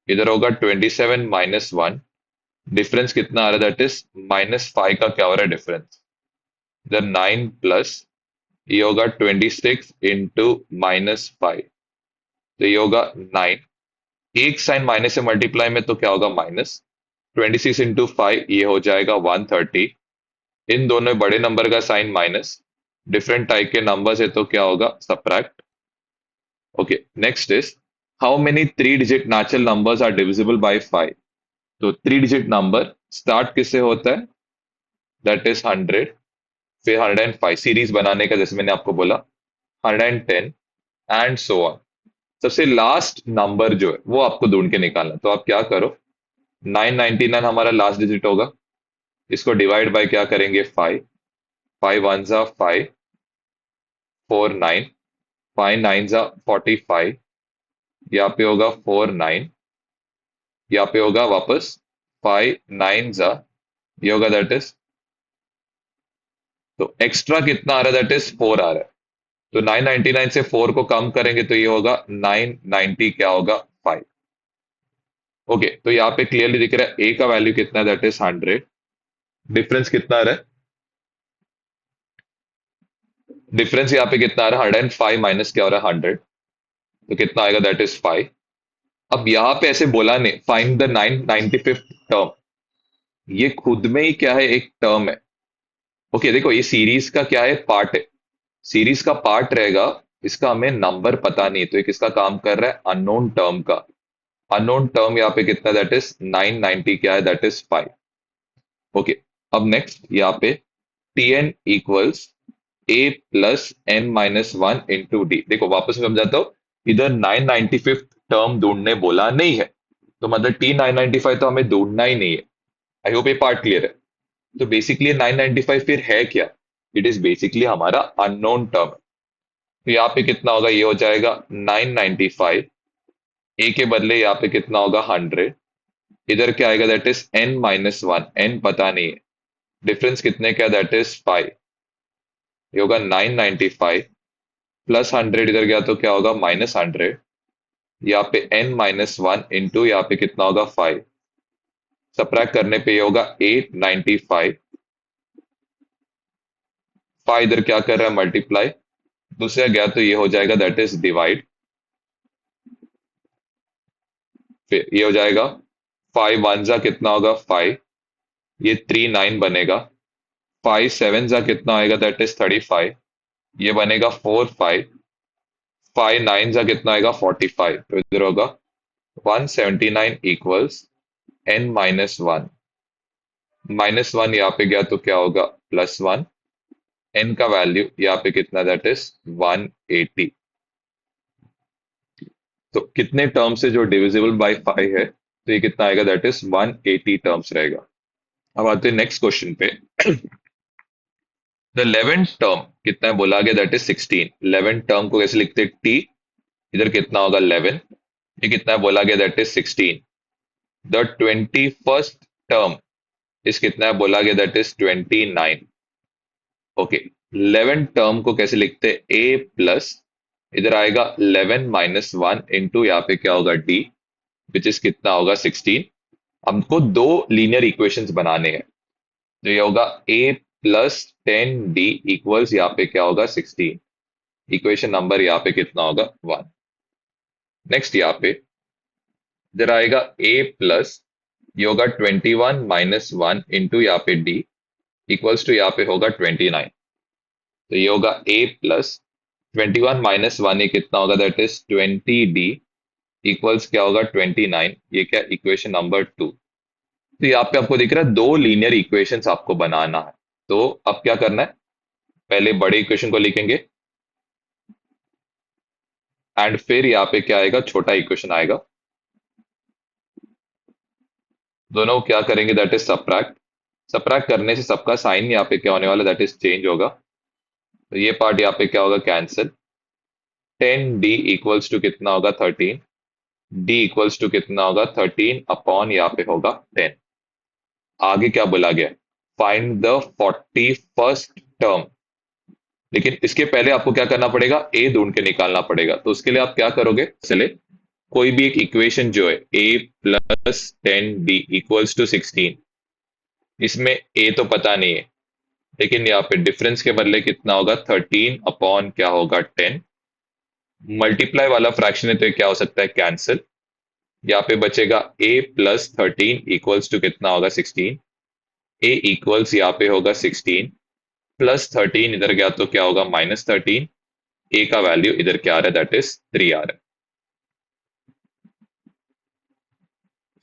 इधर होगा 27 -1। डिफरेंस कितना आ रहा है, दैट इज -5 का क्या हो रहा है, डिफरेंस। इधर 9 प्लस ये होगा 26 इंटू -5। तो ये होगा 9। एक साइन माइनस से मल्टीप्लाई में तो क्या होगा, माइनस। 26 इंटू 5 ये हो जाएगा 130। इन दोनों बड़े नंबर का साइन माइनस, डिफरेंट टाइप के नंबर है तो क्या होगा, subtract. Okay, next is how many 3 digit natural numbers are divisible by 5। तो 3 डिजिट नंबर स्टार्ट किससे होता है, दैट इज 100, फिर 105 सीरीज बनाने का, जैसे मैंने आपको बोला 110 एंड सो ऑन। सबसे लास्ट नंबर जो है वो आपको ढूंढ के निकालना। तो आप क्या करो, 999 हमारा लास्ट डिजिट होगा। इसको डिवाइड बाय क्या करेंगे, 5। 5 वन जा 5, 4 9, 5 9 जा 45। यहाँ पे होगा 4 9, यहाँ पे होगा वापस 5 9 जा, ये होगा दैट इज, तो एक्स्ट्रा कितना आ रहा है, दैट इज 4 आ रहा है। तो 999 से 4 को कम करेंगे तो ये होगा 990, क्या होगा, 5। ओके, तो यहाँ पे क्लियरली दिख रहा है ए का वैल्यू कितना है, दैट इज 100। डिफरेंस कितना आ रहा है, डिफरेंस यहाँ पे कितना आ रहा है, 105 माइनस क्या हो रहा है, 100। तो कितना आएगा, दैट इज 5। अब यहाँ पे ऐसे बोला नहीं, फाइंड द 995th टर्म। ये खुद में ही क्या है, एक टर्म है। ओके, देखो ये सीरीज का क्या है, पार्ट है। सीरीज का पार्ट रहेगा, इसका हमें नंबर पता नहीं है, तो ये किसका काम कर रहा है, अननोन टर्म का। अननोन टर्म यहाँ पे कितना, दैट इज 990, क्या है, दैट इज 5। ओके, अब नेक्स्ट यहाँ पे T N equals A plus N -1 into D. देखो वापस में समझाता हूं, इधर 995th टर्म ढूंढने बोला नहीं है, तो मतलब T995 तो हमें ढूंढना ही नहीं है। आई होप ये पार्ट क्लियर है। तो बेसिकली 995 फिर है क्या, इट इज बेसिकली हमारा अननोन टर्म। तो यहाँ पे कितना होगा, ये हो जाएगा 995। ए के बदले यहाँ पे कितना होगा, 100। इधर क्या आएगा, दैट इज n-1, n पता नहीं है। डिफरेंस कितने का, दैट इज 5। ये होगा 995 प्लस 100, इधर गया तो क्या होगा, -100। यहाँ पे n-1 इंटू यहाँ पे कितना होगा, 5। सब्ट्रैक्ट करने पे ये होगा 895। 5 इधर क्या कर रहा है, मल्टीप्लाई। दूसरा गया तो ये हो जाएगा, दैट इज डिवाइड। फिर ये हो जाएगा 5 वन जा कितना होगा, 5। ये 3 9 बनेगा। 5 7 जा कितना आएगा, दैट इज 35। ये बनेगा 4 5। 5 9 जा कितना आएगा, 45। तो इधर होगा 179 इक्वल्स n-1। -1 यहाँ पे गया तो क्या होगा, +1। n का वैल्यू यहाँ पे कितना, दैट इज 180। तो कितने टर्म से जो डिविजिबल बाय 5 है, तो ये कितना आएगा, दैट इज 180 टर्म्स रहेगा। अब आते हैं नेक्स्ट क्वेश्चन पे। द 11th टर्म कितना है बोला गया, दैट इज 16। 11th टर्म को कैसे लिखते हैं, टी, इधर कितना होगा, 11। ये कितना है बोला गया, that is 16। The 21st term इस कितना है बोला गया, दैट इज 29। ओके, 11 टर्म को कैसे लिखते हैं, ए प्लस, इधर आएगा 11 -1 इंटू यहाँ पे क्या होगा, डी, विच इज कितना होगा, 16। हमको दो लीनियर इक्वेशंस बनाने हैं। तो ये होगा ए प्लस 10 डी इक्वल्स यहाँ पे क्या होगा, 16। इक्वेशन नंबर यहाँ पे कितना होगा, 1। नेक्स्ट यहाँ पे इधर आएगा ए प्लस, ये होगा 21 -1 इंटू यहाँ पे डी। इक्वल्स टू यहाँ पे होगा 29। तो ये होगा ए प्लस 21 माइनस वन, ये कितना होगा, दैट इज 20d इक्वल्स क्या होगा 29। ये क्या, इक्वेशन नंबर 2। तो यहाँ पे आपको दिख रहा है दो लीनियर इक्वेशंस आपको बनाना है। तो अब क्या करना है, पहले बड़े इक्वेशन को लिखेंगे एंड फिर यहाँ पे क्या आएगा, छोटा इक्वेशन आएगा। दोनों क्या करेंगे, दैट इज सबट्रैक्ट। सबट्रैक्ट करने से सबका साइन यहाँ पे क्या होने वाला, दैट इज चेंज होगा। तो ये पार्ट यहाँ पे क्या होगा, कैंसिल। 10d इक्वल्स टू कितना होगा, 13। d इक्वल्स टू कितना होगा, 13 अपॉन यहाँ पे होगा 10। आगे क्या बोला गया, फाइंड द 41st टर्म। लेकिन इसके पहले आपको क्या करना पड़ेगा, ए ढूंढ के निकालना पड़ेगा। तो उसके लिए आप क्या करोगे, चले कोई भी एक इक्वेशन जो है ए प्लस 10d इक्वल्स टू 16, इसमें ए तो पता नहीं है, लेकिन यहाँ पे डिफरेंस के बदले कितना होगा, 13 अपॉन क्या होगा 10। मल्टीप्लाई वाला फ्रैक्शन है तो ये क्या हो सकता है, कैंसिल। यहाँ पे बचेगा ए प्लस 13 इक्वल्स टू कितना होगा, 16। ए इक्वल्स यहाँ पे होगा 16 प्लस 13, इधर गया तो क्या होगा, -13। ए का वैल्यू इधर क्या आ रहा है, दैट इज 3 आ रहा है।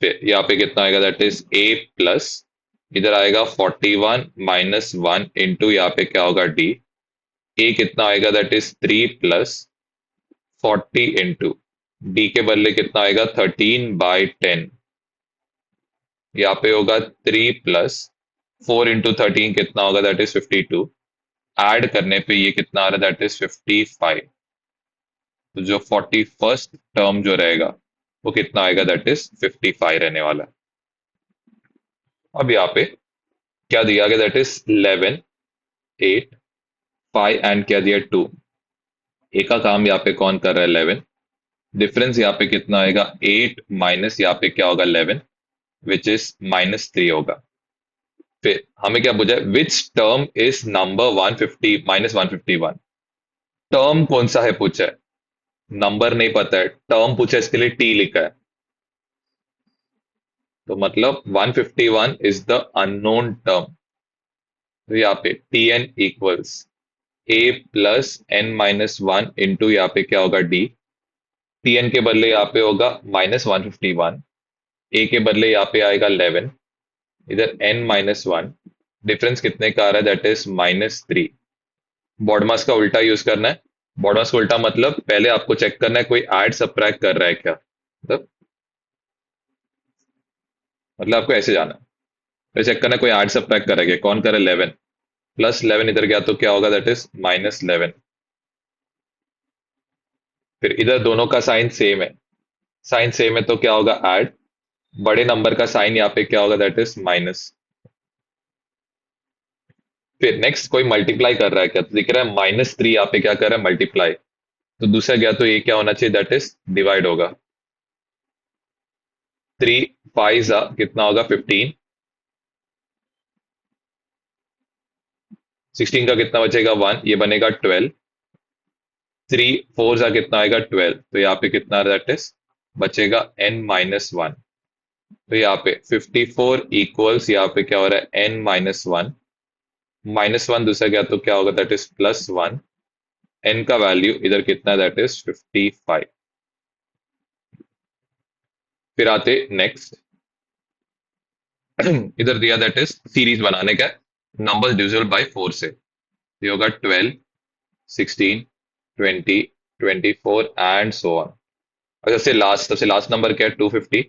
फिर यहाँ पे कितना आएगा, दैट इज ए प्लस, इधर आएगा 41 माइनस वन इंटू यहाँ पे क्या होगा डी। ए कितना आएगा, that is 3 plus 40 into D के बदले कितना आएगा, 13/10। यहाँ पे होगा 3 प्लस 4 इंटू 13 कितना होगा, दैट इज 52। ऐड करने पे ये कितना आ रहा है, दैट इज 55। तो जो 41st टर्म जो रहेगा वो कितना आएगा, दैट इज 55 रहने वाला है। अब यहाँ पे क्या दिया गया, दैट इज 11, 8, 5 एंड क्या दिया 2। ए का काम यहाँ पे कौन कर रहा है, 11। डिफरेंस यहाँ पे कितना आएगा, 8 माइनस यहाँ पे क्या होगा 11, विच इज -3 होगा। फिर हमें क्या पूछा है, which term is number 150 -151। Term कौन सा है पूछा है, नंबर नहीं पता है, टर्म पूछा है, इसके लिए टी लिखा है। तो मतलब 151 इज द अननोन टर्म। तो यहाँ पे T N equals A plus N minus one into यहाँ पे क्या होगा डी। टी एन के बदले यहाँ पे होगा -151, ए के बदले यहाँ पे आएगा 11, इधर एन माइनस वन, डिफरेंस कितने का आ रहा है, दैट इज -3। बॉडमास का उल्टा यूज करना है। बॉडमास का उल्टा मतलब पहले आपको चेक करना है कोई ऐड सबट्रैक्ट कर रहा है क्या, मतलब आपको ऐसे जाना है, फिर चेक करना है कोई ऐड सबट्रैक्ट कर रहा है क्या, कौन कर रहा है, 11 प्लस 11 इधर गया तो क्या होगा, दैट इज -11। फिर इधर दोनों का साइन सेम है, साइन सेम है तो क्या होगा, ऐड। बड़े नंबर का साइन यहाँ पे क्या होगा, दैट इज माइनस। फिर नेक्स्ट कोई मल्टीप्लाई कर रहा है क्या, तो दिख रहा है -3 यहाँ पे क्या कर रहा है, मल्टीप्लाई। तो दूसरा गया तो ये क्या होना चाहिए, दैट इज डिवाइड होगा। 3 5 जा कितना होगा, 15। 16 का कितना बचेगा, 1, ये बनेगा 12। 3 4 जा कितना आएगा, 12। तो यहाँ पे कितना दैट इज बचेगा n-1। तो यहाँ पे 54 इक्वल्स यहाँ पे क्या हो रहा है, n-1। -1 दूसरा गया तो क्या होगा, दैट इज +1। n का वैल्यू इधर कितना, दैट इज 55। फिर आते नेक्स्ट, इधर दिया दैट इज सीरीज बनाने का, नंबर डिविजिबल बाय 4 से। ये होगा 12, 16, 20, 24 एंड सो ऑन। और सबसे लास्ट नंबर क्या है, 250।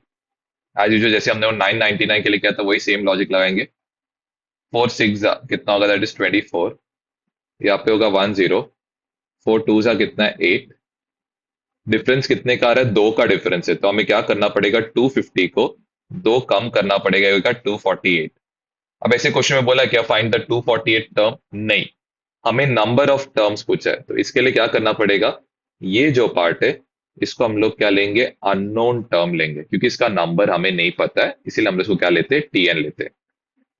एज यूजुअल जैसे हमने 999 के लिए किया था वही सेम लॉजिक लगाएंगे। 4 6 कितना होगा, दैट इज 24। यहाँ पे होगा 10। 4 2 कितना है, 8। डिफरेंस कितने का आ रहा है, दो का डिफरेंस है, तो हमें क्या करना पड़ेगा, 250 को दो कम करना पड़ेगा, ये होगा 248। अब ऐसे क्वेश्चन में बोला क्या, फाइंड द 248 टर्म, नहीं, हमें नंबर ऑफ टर्म्स पूछा है। तो इसके लिए क्या करना पड़ेगा, ये जो पार्ट है इसको हम लोग क्या लेंगे, अननोन टर्म लेंगे, क्योंकि इसका नंबर हमें नहीं पता है, इसीलिए हम इसको क्या लेते हैं, टीएन लेते हैं।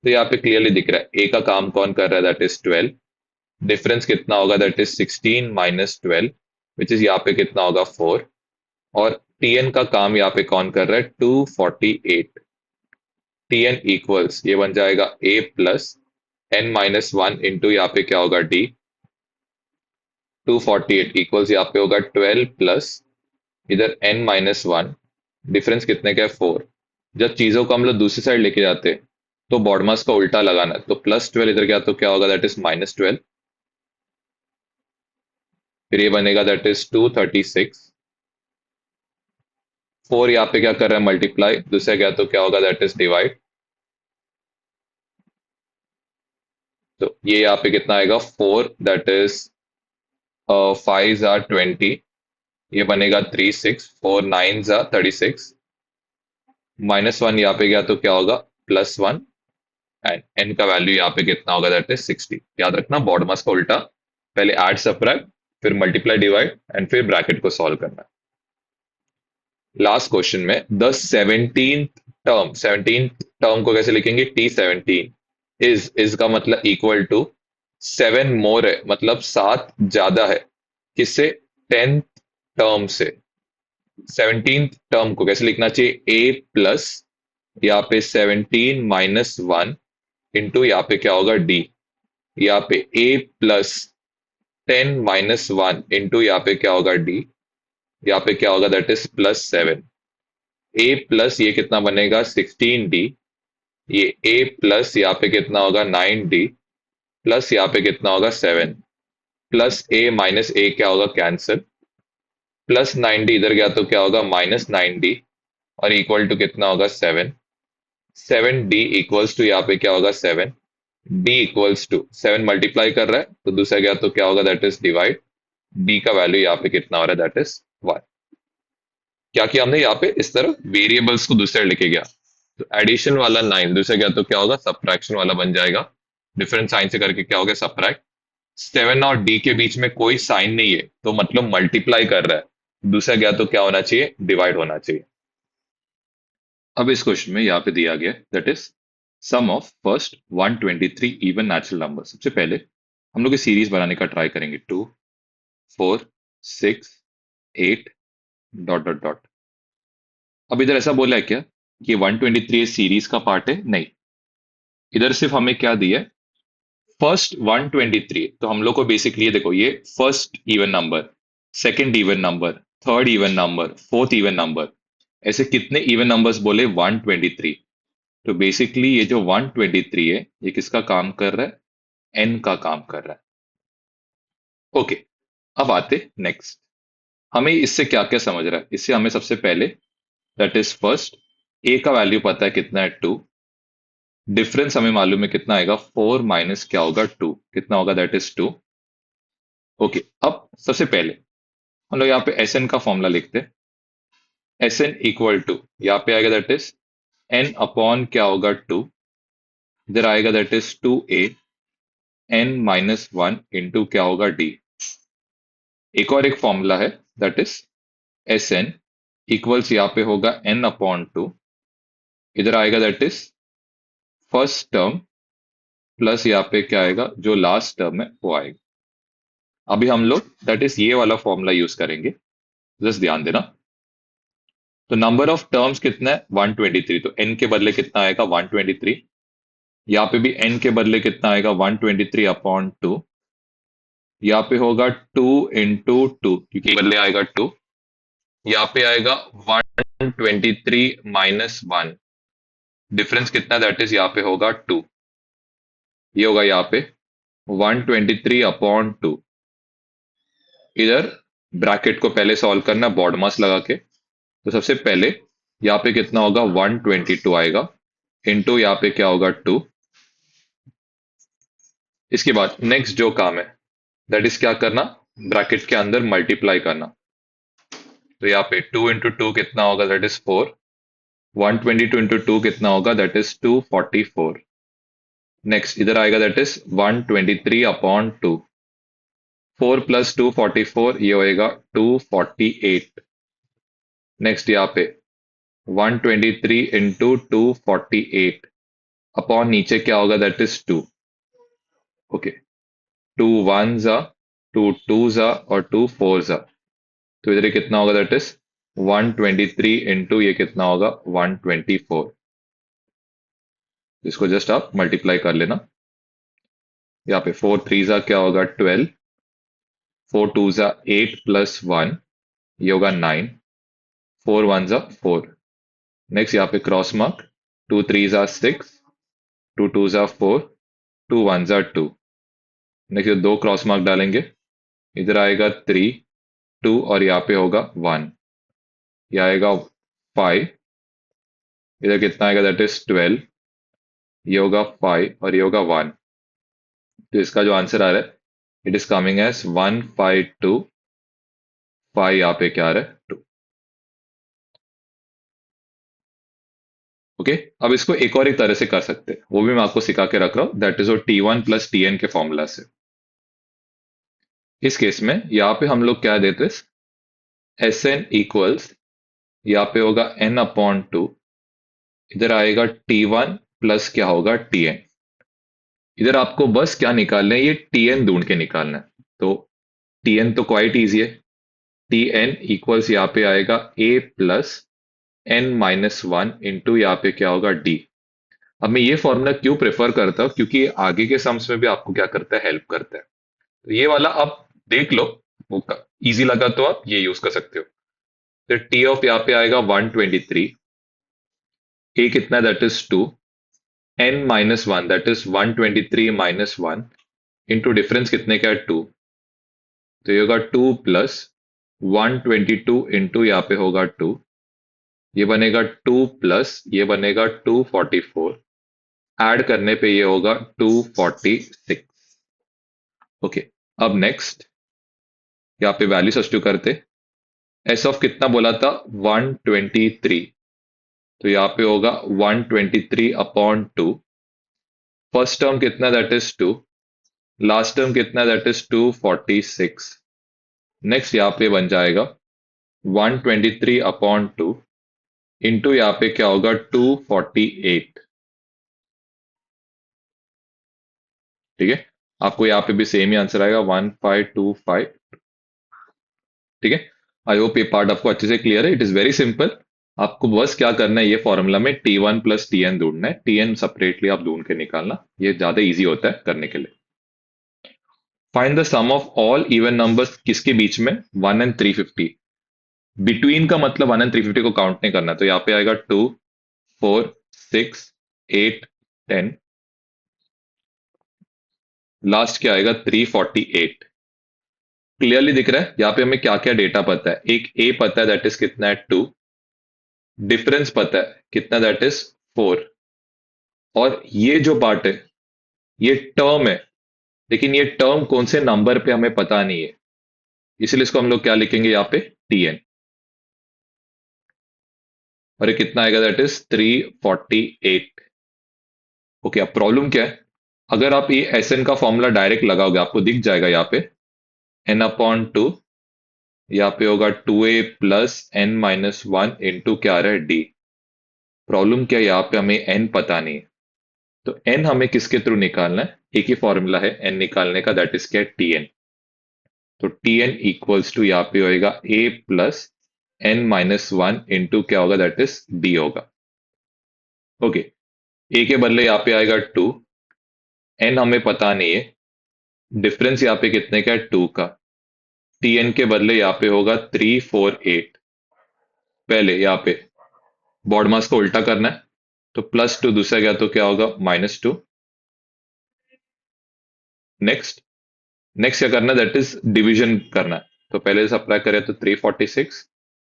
तो यहाँ पे क्लियरली दिख रहा है ए का काम कौन कर रहा है, दैट इज 12। डिफरेंस कितना होगा, that is 16 minus 12, which is यहाँ पे कितना होगा, 4। और टीएन का काम यहाँ पे कौन कर रहा है, 248। टीएन इक्वल्स ये बन जाएगा ए प्लस n-1 इंटू यहाँ पे क्या होगा d, 248 इक्वल्स यहाँ पे होगा 12 प्लस इधर n-1, डिफरेंस कितने का है 4। जब चीजों को हम लोग दूसरी साइड लेके जाते हैं तो बॉडमास का उल्टा लगाना है, तो +12 इधर गया तो क्या होगा, दैट इज -12। फिर ये बनेगा दैट इज 236। 4 यहाँ पे क्या कर रहा है मल्टीप्लाई, दूसरा गया तो क्या होगा दैट इज डिवाइड। तो ये यहाँ पे कितना आएगा 4, दैट इज 5 आर 20, ये बनेगा 3 6, 4 9 आर 36, -1 यहाँ पे गया तो क्या होगा +1, एंड n का वैल्यू यहाँ पे कितना होगा दैट इज 60। याद रखना बॉडमास का उल्टा, पहले ऐड सबट्रैक्ट फिर मल्टीप्लाई डिवाइड एंड फिर ब्रैकेट को सॉल्व करना है। लास्ट क्वेश्चन में द 17th टर्म को कैसे लिखेंगे, T17 इज का मतलब इक्वल टू 7 मोर है, मतलब 7 ज्यादा है किससे, 10th टर्म से। 17th टर्म को कैसे लिखना चाहिए, a प्लस यहाँ पे 17 - 1 इंटू यहाँ पे क्या होगा d, यहाँ पे a प्लस 10 - 1 इंटू यहाँ पे क्या होगा d, यहाँ पे क्या होगा दैट इज +7। a प्लस ये कितना बनेगा 16d, ये a प्लस यहाँ पे कितना होगा 9d, प्लस यहाँ पे कितना होगा 7, प्लस a माइनस a क्या होगा कैंसिल, प्लस 9d इधर गया तो क्या होगा -9d, और इक्वल टू कितना होगा 7। 7d इक्वल्स टू यहाँ पे क्या होगा 7, d इक्वल्स टू 7 मल्टीप्लाई कर रहा है तो दूसरा गया तो क्या होगा दैट इज डिवाइड, d का वैल्यू यहाँ पे कितना हो रहा है दैट इज 1। क्या किया हमने यहाँ पे, इस तरह वेरिएबल्स को दूसरे लेके गया, तो एडिशन वाला 9 दूसरे गया तो क्या होगा सब्ट्रैक्शन वाला बन जाएगा, डिफरेंट साइन से करके क्या होगा सब्ट्रैक्ट। 7 और d के बीच में कोई साइन नहीं है तो मतलब मल्टीप्लाई कर रहा है, दूसरा गया तो क्या होना चाहिए, डिवाइड होना चाहिए। अब इस क्वेश्चन में यहाँ पे दिया गया that is sum of first 123 even natural number. सबसे पहले हम लोग सीरीज बनाने का ट्राई करेंगे, 2 4 6 8 डॉट डॉट डॉट। अब इधर ऐसा बोला है क्या कि 123 सीरीज का पार्ट है, नहीं, इधर सिर्फ हमें क्या दिया है फर्स्ट 123। तो हम लोग को बेसिकली ये देखो, ये first even number, second even number, third even number, fourth even number, ऐसे कितने इवन नंबर्स बोले 123। तो बेसिकली ये जो 123 है ये किसका काम कर रहा है, एन का काम कर रहा है। ओके, अब आते नेक्स्ट, हमें इससे क्या क्या समझ रहा है, इससे हमें सबसे पहले दैट इज फर्स्ट ए का वैल्यू पता है कितना है 2, डिफरेंस हमें मालूम है कितना आएगा 4 माइनस क्या होगा 2, कितना होगा दैट इज 2। ओके, अब सबसे पहले हम लोग यहाँ पे एस एन का फॉर्मूला लिखते हैं, एस एन इक्वल टू यहाँ पे आएगा दैट इज एन अपॉन क्या होगा 2, इधर आएगा that is 2a n-1 into क्या होगा d। एक और एक फॉर्मूला है that is S n equals यहाँ पे होगा n/2, इधर आएगा that is first term plus यहाँ पे क्या आएगा जो लास्ट टर्म है वो आएगा। अभी हम लोग दैट इज ये वाला फॉर्मूला यूज करेंगे, जस्ट ध्यान देना। तो नंबर ऑफ टर्म्स कितना है 123, तो n के बदले कितना आएगा 123, यहाँ पे भी n के बदले कितना आएगा 123/2, यहाँ पे होगा 2 इंटू 2 क्योंकि बदले आएगा 2, यहाँ पे आएगा 123 - 1, डिफरेंस कितना दैट इज यहाँ पे होगा 2, ये होगा यहाँ पे 123/2। इधर ब्रैकेट को पहले सॉल्व करना बॉड मास लगा के, तो सबसे पहले यहाँ पे कितना होगा 122 आएगा इंटू यहाँ पे क्या होगा 2। इसके बाद नेक्स्ट जो काम है दैट इज क्या करना, ब्रैकेट के अंदर मल्टीप्लाई करना, तो यहाँ पे 2 इंटू 2 कितना होगा दैट इज 4, 122 इंटू 2 कितना होगा दैट इज 244। नेक्स्ट इधर आएगा दैट इज 123/2, 4 प्लस 244 ये होएगा 248। नेक्स्ट यहाँ पे 123 इंटू 248 अपॉन नीचे क्या होगा दैट इज 2। ओके, 2 1 जा, 2 2 जा और 2 4 जा, तो इधर ये कितना होगा दैट इज 123 इंटू ये कितना होगा 124। इसको जस्ट आप मल्टीप्लाई कर लेना, यहाँ पे 4 3 क्या होगा 12, 4 2 8 प्लस 1, ये होगा 9, 4 1 4। नेक्स्ट यहाँ पे क्रॉस मार्क, 2 3 6, 2 2 4, 2 1 2। नेक्स्ट ये दो क्रॉस मार्क डालेंगे, इधर आएगा 3 2 और यहाँ पे होगा 1, ये आएगा 5, इधर कितना आएगा दैट इज 12, ये होगा 5 और ये होगा 1। तो इसका जो आंसर आ रहा है इट इज कमिंग एज 1 5 2 5, यहाँ पे क्या आ रहा है 2। ओके, अब इसको एक तरह से कर सकते हैं, वो भी मैं आपको सिखा के रख रहा हूँ, दैट इज वो T1 प्लस Tn के फॉर्मूला से। इस केस में यहाँ पे हम लोग क्या देते हैं, एस एन इक्वल्स, यहाँ पे होगा n/2, इधर आएगा T1 प्लस क्या होगा Tn। इधर आपको बस क्या निकालना है, ये Tn ढूंढ के निकालना है। तो Tn तो क्वाइट इजी है, Tn इक्वल्स यहाँ पे आएगा a प्लस n-1 इंटू यहाँ पे क्या होगा d। अब मैं ये फॉर्मूला क्यों प्रेफर करता हूँ, क्योंकि आगे के सम्स में भी आपको क्या करता है, हेल्प करता है। तो ये वाला आप देख लो, वो इजी लगा तो आप ये यूज कर सकते हो। तो टी ऑफ यहाँ पे आएगा 123, ए कितना that is 2, n-1 that is 123 - 1 into difference कितने का है 2, तो ये होगा 2 प्लस 122 इंटू यहाँ पे होगा 2, ये बनेगा 2 प्लस ये बनेगा 244, ऐड करने पे ये होगा 246। ओके, अब नेक्स्ट यहाँ पे वैल्यू सब्स्टिट्यूट करते, एस ऑफ कितना बोला था 123, तो यहाँ पे होगा 123/2, फर्स्ट टर्म कितना दैट इज 2, लास्ट टर्म कितना दैट इज 246। नेक्स्ट यहाँ पे बन जाएगा 123/2 इंटू यहाँ पे क्या होगा 248। ठीक है, आपको यहाँ पे भी सेम ही आंसर आएगा 1525। ठीक है, आई होप ये पार्ट आपको अच्छे से क्लियर है। इट इज वेरी सिंपल, आपको बस क्या करना है, ये फॉर्मूला में T1 प्लस Tn ढूंढना है, Tn सेपरेटली आप ढूंढ के निकालना, ये ज्यादा इजी होता है करने के लिए। Find the sum of all even numbers किसके बीच में, 1 एंड 350। बिटवीन का मतलब 1 एंड 350 को काउंट नहीं करना, तो यहाँ पे आएगा 2 4 6 8 10, लास्ट क्या आएगा 348। क्लियरली दिख रहा है यहाँ पे हमें क्या क्या डेटा पता है, एक ए पता है दैट इज कितना है 2, डिफरेंस पता है कितना दैट इज 4, और ये जो पार्ट है ये टर्म है, लेकिन ये टर्म कौन से नंबर पे हमें पता नहीं है, इसलिए इसको हम लोग क्या लिखेंगे यहाँ पे Tn, और ये कितना आएगा दैट इज 348। ओके, अब प्रॉब्लम क्या है, अगर आप ये Sn का फॉर्मूला डायरेक्ट लगाओगे आपको दिख जाएगा यहाँ पे n/2, यहाँ पे होगा 2a प्लस n-1 इंटू क्या आ रहा है d। प्रॉब्लम क्या है, यहाँ पे हमें n पता नहीं है, तो n हमें किसके थ्रू निकालना है, एक ही फॉर्मूला है n निकालने का, दैट इज क्या है Tn। तो Tn इक्वल्स टू यहाँ पे होएगा a प्लस n-1 इंटू क्या होगा दैट इज d होगा। ओके, a के बदले यहाँ पे आएगा 2, n हमें पता नहीं है, डिफरेंस यहाँ पे कितने का है 2 का, Tn के बदले यहाँ पे होगा 348। पहले यहाँ पे बॉड मास को उल्टा करना है, तो +2 दूसरा गया तो क्या होगा -2। नेक्स्ट नेक्स्ट क्या करना है, दैट इज डिवीजन करना है, तो पहले से अप्लाई करें तो 346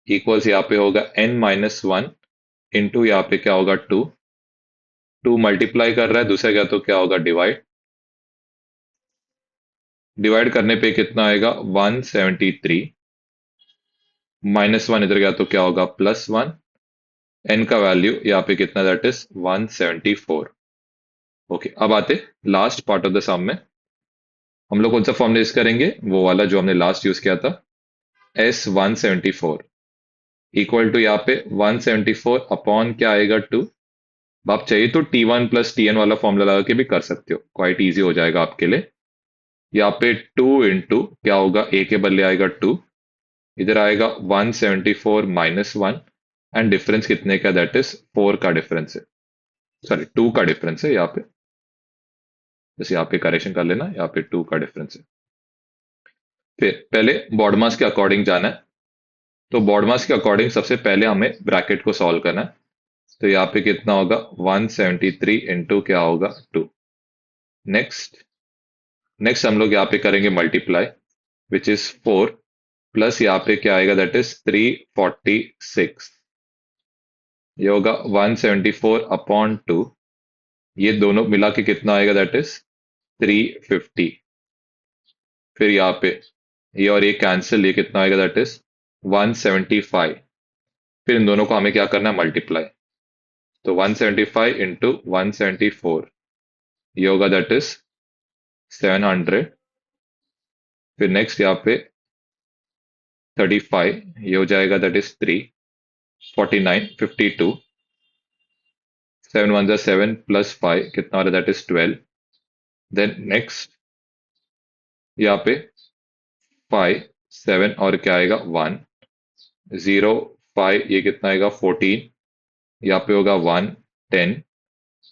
इक्वल्स यहाँ पे होगा n-1 इंटू यहाँ पे क्या होगा 2, 2 मल्टीप्लाई कर रहा है, दूसरा क्या तो क्या होगा डिवाइड, डिवाइड करने पे कितना आएगा 173, -1 इधर गया तो क्या होगा +1, n का वैल्यू यहाँ पे कितना दैट इज 174। ओके, अब आते लास्ट पार्ट ऑफ द सम में, हम लोग कौन सा फॉर्म यूज करेंगे, वो वाला जो हमने लास्ट यूज किया था, S174 इक्वल टू यहाँ पे 174 अपॉन क्या आएगा 2। आप चाहिए तो T1 प्लस Tn वाला फॉर्मूला लगा के भी कर सकते हो, क्वाइट इजी हो जाएगा आपके लिए। यहाँ पे 2 इंटू क्या होगा, a के बदले आएगा 2, इधर आएगा 174 -1, एंड डिफरेंस कितने का, दैट इज 4 का डिफरेंस है, सॉरी 2 का डिफरेंस है यहाँ पे, जैसे यहाँ पे करेक्शन कर लेना, यहाँ पे 2 का डिफरेंस है। फिर पहले बॉड मास के अकॉर्डिंग जाना है। तो बॉड मास के अकॉर्डिंग सबसे पहले हमें ब्रैकेट को सॉल्व करना है। तो यहाँ पे कितना होगा, 173 इंटू क्या होगा, 2। नेक्स्ट नेक्स्ट हम लोग यहाँ पे करेंगे मल्टीप्लाई, विच इज 4, प्लस यहाँ पे क्या आएगा, दैट इज 346। ये होगा 174 अपॉन 2। ये दोनों मिला के कितना आएगा, दैट इज 350। फिर यहाँ पे ये और ये कैंसिल, ये कितना आएगा, दैट इज 175। फिर इन दोनों को हमें क्या करना है, मल्टीप्लाई। तो 175 इंटू 174, ये होगा दैट इज 700। फिर नेक्स्ट यहाँ पे 35, ये हो जाएगा दैट इज 3, 49, 52, 7 1 7 प्लस 5 कितना हो रहा है, दैट इज 12। देन नेक्स्ट यहाँ पे 5 7 और क्या आएगा, 1 0 5, ये कितना आएगा, 14। यहाँ पे होगा 1 10,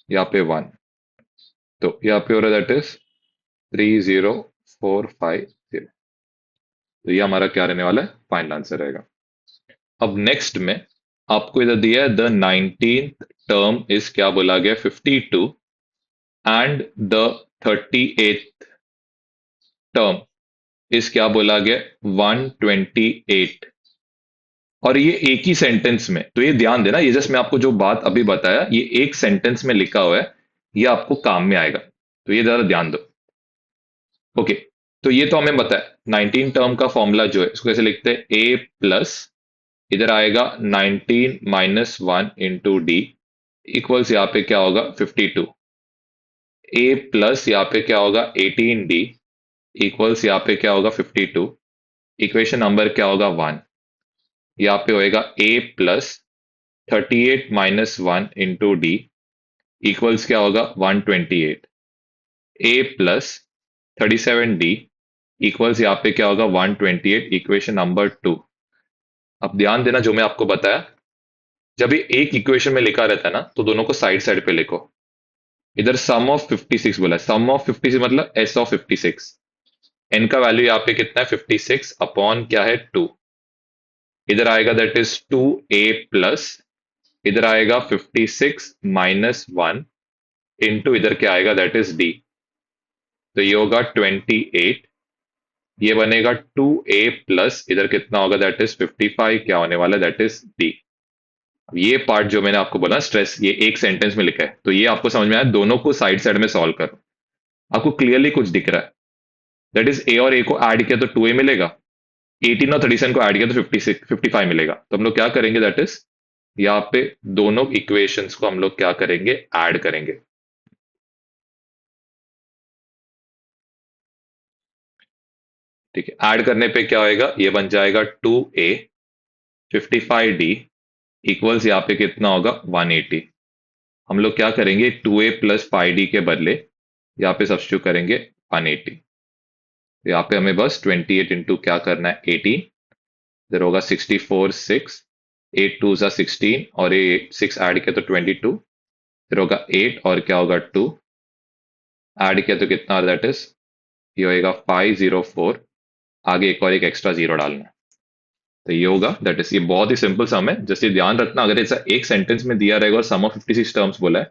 यहाँ पे 1। तो यहाँ पे हो रहा है दैट इज 30450। तो ये हमारा क्या रहने वाला है, फाइनल आंसर रहेगा। अब नेक्स्ट में आपको इधर दिया है द 19th टर्म इज क्या बोला गया, 52, and the 38th term is क्या बोला गया, 128। और ये एक ही सेंटेंस में, तो ये ध्यान देना, ये जस्ट मैं आपको जो बात अभी बताया ये एक सेंटेंस में लिखा हुआ है, ये आपको काम में आएगा, तो ये जरा ध्यान दो। ओके, तो ये तो हमें बताया 19 टर्म का फॉर्मूला जो है इसको कैसे लिखते हैं, ए प्लस इधर आएगा 19 माइनस 1 इंटू डी इक्वल्स यहाँ पे क्या होगा 52। ए प्लस यहाँ पे क्या होगा 18 डी इक्वल्स यहाँ पे क्या होगा 52। इक्वेशन नंबर क्या होगा 1। यहाँ पे होएगा A plus 38 minus 1 into D equals क्या होगा 128। ए प्लस 37 डी इक्वल्स यहाँ पे क्या होगा 128, इक्वेशन नंबर 2। अब ध्यान देना जो मैं आपको बताया, जब ये एक इक्वेशन में लिखा रहता है ना तो दोनों को साइड साइड पे लिखो। इधर सम ऑफ 56 बोला है, सम ऑफ 56 मतलब एस ऑफ 56। एन का वैल्यू यहाँ पे कितना है 56 अपॉन क्या है 2। इधर आएगा दैट इज 2a प्लस इधर आएगा 56 माइनस 1 इंटू इधर क्या आएगा दैट इज डी। तो ये होगा 28। ये बनेगा 2a प्लस इधर कितना होगा दैट इज 55, क्या होने वाला दैट इज डी। ये पार्ट जो मैंने आपको बोला स्ट्रेस, ये एक सेंटेंस में लिखा है तो ये आपको समझ में आया, दोनों को साइड साइड में सॉल्व करो। आपको क्लियरली कुछ दिख रहा है, दैट इज ए और ए को ऐड किया तो 2a मिलेगा, 18 और 37 को ऐड किया तो 56 55 मिलेगा। तो हम लोग क्या करेंगे, दैट इज यहाँ पे दोनों इक्वेशंस को हम लोग क्या करेंगे, ऐड करेंगे। ठीक है, ऐड करने पे क्या होएगा, ये बन जाएगा 2a 55d इक्वल्स यहाँ पे कितना होगा 180। हम लोग क्या करेंगे 2a प्लस 5d के बदले यहाँ पे सब्स्टिट्यूट करेंगे 180। तो यहाँ पे हमें बस 28 इंटू क्या करना है 18, इधर होगा 64 6, 8 2 जा 16 और ये 6 ऐड किया तो 22, फिर होगा 8 और क्या होगा 2 ऐड किया तो कितना, दैट इज ये होएगा 504। आगे एक और एक एक्स्ट्रा जीरो डालना है, तो ये होगा दैट इज, ये बहुत ही सिंपल सम है। जैसे ध्यान रखना अगर ऐसा एक सेंटेंस में दिया रहेगा और सम ऑफ 56 टर्म्स बोला है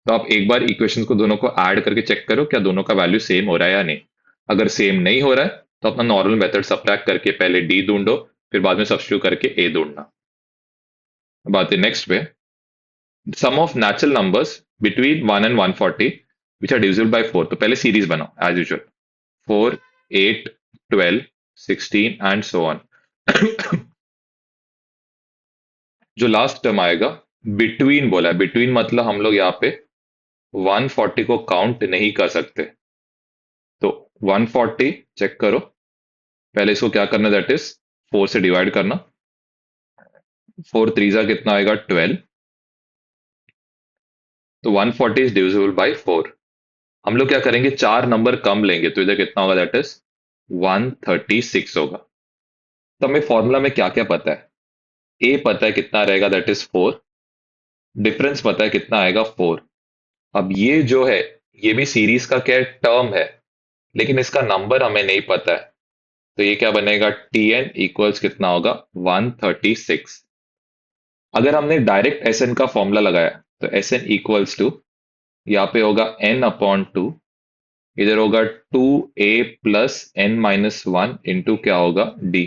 तो आप एक बार इक्वेशन को दोनों को ऐड करके चेक करो क्या दोनों का वैल्यू सेम हो रहा है या नहीं। अगर सेम नहीं हो रहा है तो अपना नॉर्मल मेथड सब्ट्रैक्ट करके पहले डी ढूंढो, फिर बाद में सब्स्टिट्यूट करके ए ढूंढना। बात है नेक्स्ट पे, sum of natural numbers between 1 and 140 which are divisible by 4। तो पहले सीरीज बनाओ as usual, 4 8 12 16 and so on. जो लास्ट टर्म आएगा बिटवीन बोला है, बिटवीन मतलब हम लोग यहाँ पे 140 को काउंट नहीं कर सकते। तो 140 चेक करो, पहले इसको क्या करना, दैट इज 4 से डिवाइड करना। 4 3 कितना आएगा 12। तो 140 इज डिविजिबल बाय 4। हम लोग क्या करेंगे, चार नंबर कम लेंगे तो इधर कितना होगा, दैट इज 136 होगा। तो हमें फॉर्मूला में क्या क्या पता है, ए पता है कितना रहेगा दैट इज 4, डिफरेंस पता है कितना आएगा 4। अब ये जो है ये भी सीरीज का क्या टर्म है, लेकिन इसका नंबर हमें नहीं पता है। तो ये क्या बनेगा, टी एन इक्वल्स कितना होगा, 136। अगर हमने डायरेक्ट एस एन का फॉर्मूला लगाया तो एस एन इक्वल्स टू, यहाँ पे होगा एन अपॉन टू, इधर होगा 2a plus N minus one into क्या होगा डी।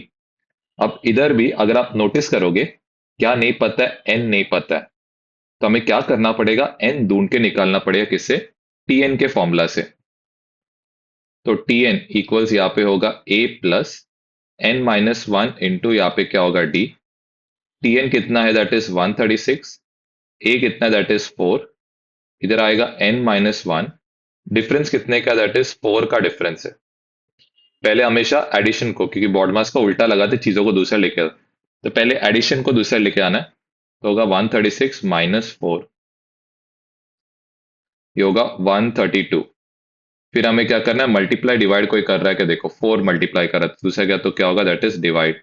अब इधर भी अगर आप नोटिस करोगे, क्या नहीं पता है, एन नहीं पता है। तो हमें क्या करना पड़ेगा, एन ढूंढ के निकालना पड़ेगा, किससे, टी एन के फॉर्मूला से। तो टी एन इक्वल्स यहाँ पे होगा A plus N minus one into यहाँ पे क्या होगा डी। टी एन कितना है, दैट इज 136। ए कितना है, दैट इज 4। इधर आएगा एन माइनस वन, डिफरेंस कितने का, दैट इज 4 का डिफरेंस है। पहले हमेशा एडिशन को, क्योंकि बॉड मास का उल्टा लगाते चीजों को दूसरा लेके आते, तो पहले एडिशन को दूसरा लेके आना है। तो होगा 136 माइनस 4, ये होगा 132। फिर हमें क्या करना है, मल्टीप्लाई डिवाइड कोई कर रहा है क्या, देखो 4 मल्टीप्लाई कर रहा है, दूसरा क्या, तो क्या होगा, दैट इज डिवाइड।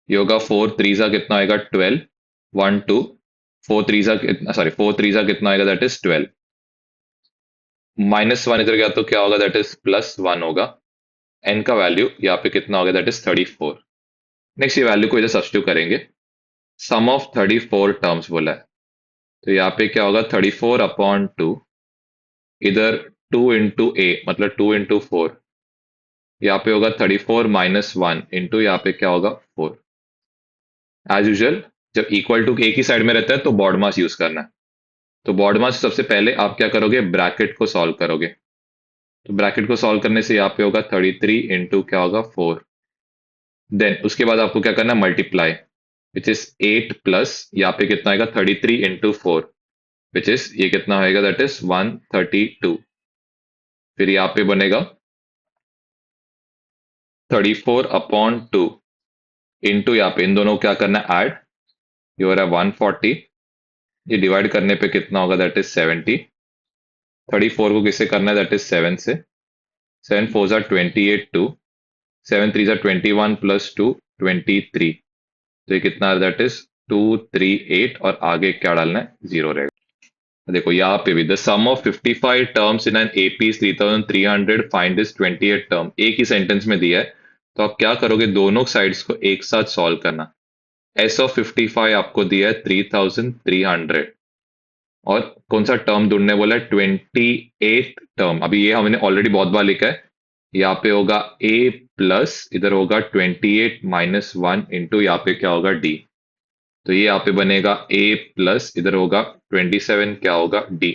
ये होगा 4 3 कितना आएगा 12, 1 2, 4 3 कितना, सॉरी 4 3 कितना आएगा, दैट इज 12। माइनस वन इधर गया तो क्या होगा, दैट इज प्लस वन होगा। एन का वैल्यू यहाँ पे कितना होगा, दैट इज 34। नेक्स्ट ये वैल्यू को इधर सब्स्टिट्यूट करेंगे, सम ऑफ 34 टर्म्स बोला है। तो यहाँ पे क्या होगा, 34 अपॉन टू, इधर 2 इंटू ए मतलब 2 इंटू फोर, यहाँ पे होगा 34 माइनस वन इंटू यहाँ पे क्या होगा 4। एज यूजल जब इक्वल टू एक ही साइड में रहता है तो बॉड मास यूज करना है। तो बॉड मास सबसे पहले आप क्या करोगे, ब्रैकेट को सॉल्व करोगे। तो ब्रैकेट को सॉल्व करने से यहाँ पे होगा 33 इंटू क्या होगा 4। देन उसके बाद आपको क्या करना है, मल्टीप्लाई, विच इज 8 प्लस यहाँ पे कितना आएगा 33 इंटू फोर, विच इज ये कितना होएगा, दैट इज 132। फिर यहाँ पे बनेगा 34 अपॉन टू इंटू यहाँ पे इन दोनों को क्या करना है ऐड, ये हो रहा है 140। ये डिवाइड करने पे कितना होगा, दैट इज 70। 34 को किससे करना है, दैट इज 7 से। 7 4 जार 28 2, 7 3 जार 21 प्लस टू 23। तो ये कितना है, दैट इज 238, और आगे क्या डालना है, जीरो रहेगा। देखो यहाँ पे भी the sum of 55 terms in an AP 3300, find is 28 term, एक ही सेंटेंस में दिया है। तो आप क्या करोगे, दोनों साइड्स को एक साथ सॉल्व करना। एस ऑफ 55 आपको दिया है 3300, और कौन सा टर्म ढूंढने बोला है, 28 टर्म। अभी ये हमने ऑलरेडी बहुत बार लिखा है। यहाँ पे होगा ए प्लस, इधर होगा 28 माइनस वन इंटू यहाँ पे क्या होगा डी। तो ये यहाँ पे बनेगा ए प्लस, इधर होगा 27 क्या होगा डी,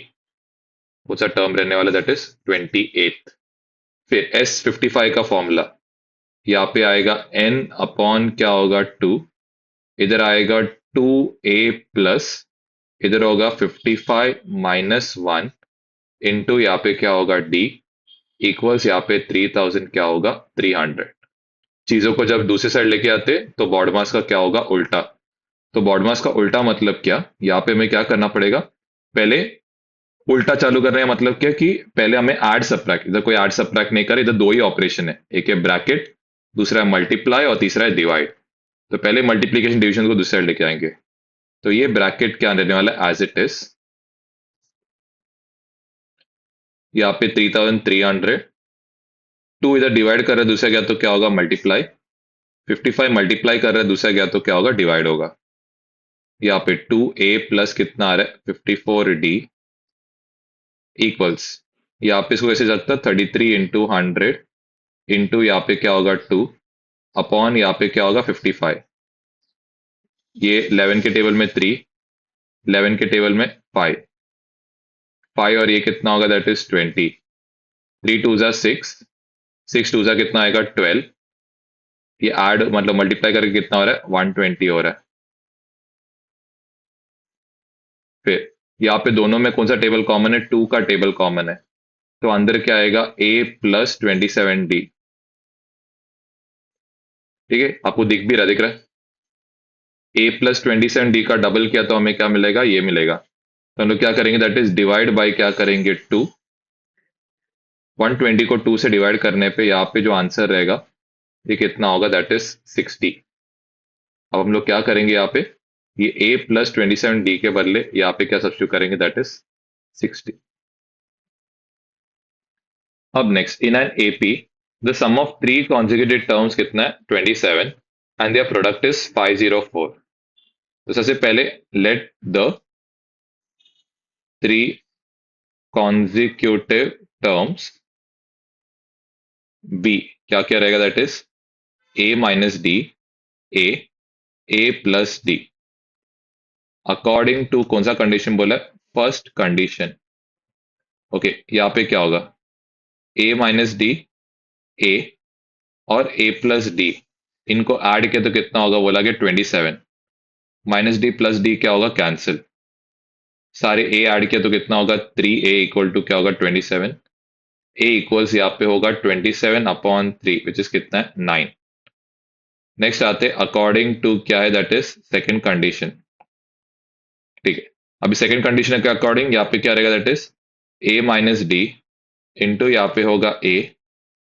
कौन सा टर्म रहने वाला, दैट इज 28। फिर एस 55 का फॉर्मूला, यहाँ पे आएगा एन अपॉन क्या होगा टू, इधर आएगा 2a प्लस, इधर होगा 55 माइनस वन इंटू यहाँ पे क्या होगा डी, इक्वल्स यहाँ पे 3000 क्या होगा 300। चीजों को जब दूसरी साइड लेके आते तो बॉड मास का क्या होगा, उल्टा। तो बॉड मास का उल्टा मतलब क्या, यहाँ पे हमें क्या करना पड़ेगा, पहले उल्टा चालू करने का मतलब क्या, कि पहले हमें ऐड सब्ट्रैक्ट, इधर कोई ऐड सब्ट्रैक्ट नहीं करे, इधर दो ही ऑपरेशन है, एक है ब्रैकेट, दूसरा है मल्टीप्लाई, और तीसरा है डिवाइड। तो पहले मल्टीप्लीकेशन डिवीजन को दूसरी साइड लेके आएंगे। तो ये ब्रैकेट क्या रहने वाला है, एज इट इज, यहाँ पे 3300, टू इधर डिवाइड कर रहा है, दूसरा गया तो क्या होगा मल्टीप्लाई, 55 मल्टीप्लाई कर रहा है, दूसरा गया तो क्या होगा डिवाइड होगा। यहाँ पे 2a प्लस कितना आ रहा है 54d इक्वल्स, यहाँ पे इसको ऐसे जाता है 33 इंटू हंड्रेड इंटू यहाँ पे क्या होगा 2 अपॉन यहाँ पे क्या होगा 55। ये 11 के टेबल में 3, 11 के टेबल में 5, 5 और ये कितना होगा, दैट इज 20। 3 टू ज़ा 6, 6 टू ज़ा कितना आएगा 12। ये ऐड मतलब मल्टीप्लाई करके कितना हो रहा है 120 हो रहा है। फिर यहाँ पे दोनों में कौन सा टेबल कॉमन है, 2 का टेबल कॉमन है। तो अंदर क्या आएगा a प्लस 27d, ठीक है, आपको दिख रहा है। a प्लस 27d का डबल किया तो हमें क्या मिलेगा, ये मिलेगा। तो हम लोग क्या करेंगे, दैट इज डिवाइड बाय क्या करेंगे 2, 120 को 2 से डिवाइड करने पे यहाँ पे जो आंसर रहेगा ये कितना होगा, दैट इज 60। अब हम लोग क्या करेंगे, यहाँ पे ये a प्लस 27d के बदले यहाँ पे क्या सब्स्टिट्यूट करेंगे, दैट इज 60. अब next, in an AP the sum of three consecutive terms कितना है 27 एंड देयर प्रोडक्ट इज 504. तो सबसे पहले let the three consecutive terms be, क्या क्या रहेगा, that is a minus d, a, a plus d, according to कौन सा कंडीशन बोला है, फर्स्ट कंडीशन. ओके, यहाँ पे क्या होगा, ए माइनस डी, ए और ए प्लस डी, इनको ऐड किया तो कितना होगा, बोला कि 27, माइनस डी प्लस डी क्या होगा, कैंसिल. सारे ए ऐड किया तो कितना होगा, 3a इक्वल टू क्या होगा, 27. ए इक्वल्स यहाँ पे होगा 27/3 विच इज कितना है, 9. नेक्स्ट आते अकॉर्डिंग टू क्या है, दैट इज सेकंड कंडीशन. ठीक है, अभी सेकंड कंडीशन के अकॉर्डिंग यहाँ पे क्या रहेगा, that is a minus D into यहाँ पे होगा ए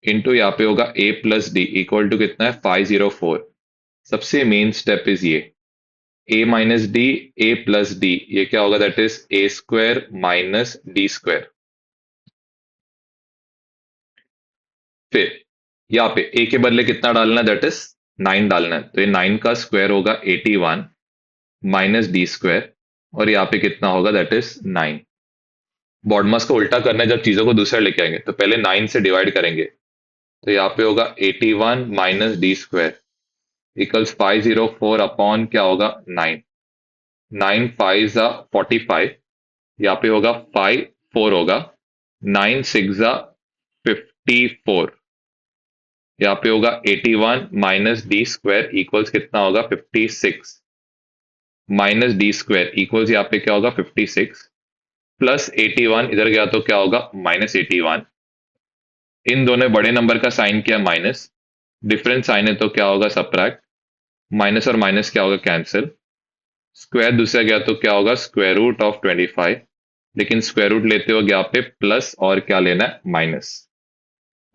इंटू यहाँ पे होगा A plus D equal to कितना है, 504. सबसे मेन स्टेप इज ये ए माइनस डी, ए प्लस डी, ये क्या होगा, that is A square minus D square. फिर यहाँ पे ए के बदले कितना डालना है, दैट इज 9 डालना है. तो ये 9 का स्क्वायर होगा 81 माइनस डी स्क्वायर, और यहाँ पे कितना होगा, दैट इज 9. बॉडमास को उल्टा करना है जब चीजों को दूसरा लेके आएंगे, तो पहले 9 से डिवाइड करेंगे. तो यहाँ पे होगा 81 minus D square equals 504 upon क्या होगा, 9. 9 5 जा 45, यहाँ पे होगा 5 4 होगा, 9 6 जा 54, यहाँ पे होगा 81 माइनस डी स्क्वायर इक्वल्स कितना होगा, 56, माइनस डी स्क्वायर इक्वल्स यहाँ पे क्या होगा, 56 प्लस 81, इधर गया तो क्या होगा, माइनस 81. इन दोनों बड़े नंबर का साइन किया माइनस, डिफरेंस साइन है तो क्या होगा, सबट्रैक्ट. माइनस और माइनस क्या होगा, कैंसिल. स्क्वायर दूसरा गया तो क्या होगा, स्क्वायर रूट ऑफ 25, लेकिन स्क्वायर रूट लेते हो यहाँ पे प्लस और क्या लेना है, माइनस.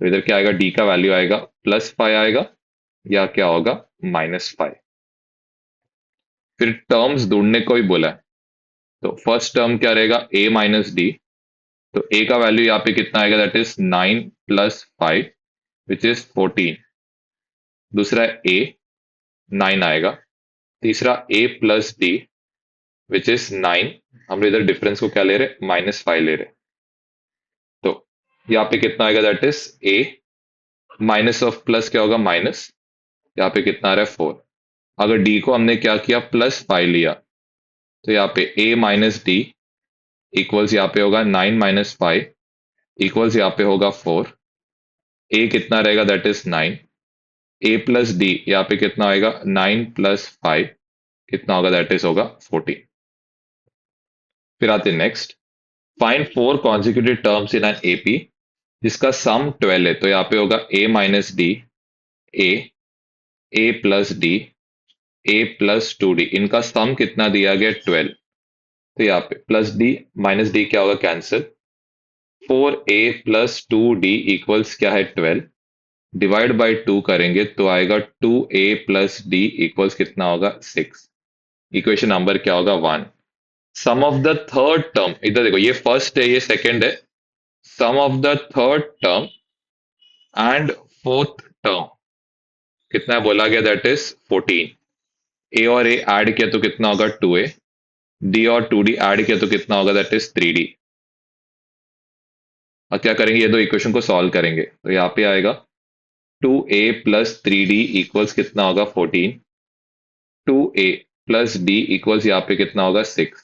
तो इधर क्या आएगा, डी का वैल्यू आएगा +5 आएगा, या क्या होगा, -5. फिर टर्म्स ढूंढने को ही बोला है, तो फर्स्ट टर्म क्या रहेगा, a माइनस डी. तो a का वैल्यू यहाँ पे कितना आएगा, दैट इज 9 + 5 विच इज 14. दूसरा a 9 आएगा. तीसरा a plus D which is 9, हम इधर डिफरेंस को क्या ले रहे, -5 ले रहे. तो यहाँ पे कितना आएगा, that is a minus of plus क्या होगा, माइनस, यहाँ पे कितना आ रहा है, 4. अगर d को हमने क्या किया, +5 लिया, तो यहाँ पे a माइनस डी इक्वल्स यहाँ पे होगा 9 - 5 इक्वल्स यहाँ पे होगा 4. a कितना रहेगा, that is 9. a plus D यहाँ पे कितना आएगा, 9 + 5 कितना होगा, दैट इज होगा 14. फिर आते next, find 4 consecutive terms in an AP जिसका सम 12 है. तो यहाँ पे होगा a minus d, a, a plus D, A plus 2d, इनका सम कितना दिया गया, 12. तो यहाँ पे प्लस डी माइनस डी क्या होगा, cancel. 4a plus 2d equals क्या है, 12. डिवाइड बाय 2 करेंगे तो आएगा 2a प्लस डी इक्वल्स कितना होगा, 6. इक्वेशन नंबर क्या होगा, 1. Sum of the third term, इधर देखो ये फर्स्ट है, ये सेकंड है. Sum of the third term and fourth term कितना है, बोला गया, दैट इज 14. ए और ए ऐड किया तो कितना होगा, 2a. डी और 2d ऐड किया तो कितना होगा, दैट इज 3d. अब क्या करेंगे, ये दो इक्वेशन को सॉल्व करेंगे, तो यहाँ पे आएगा 2a प्लस 3d इक्वल्स कितना होगा, 14. 2a प्लस d इक्वल्स यहाँ पे कितना होगा, 6.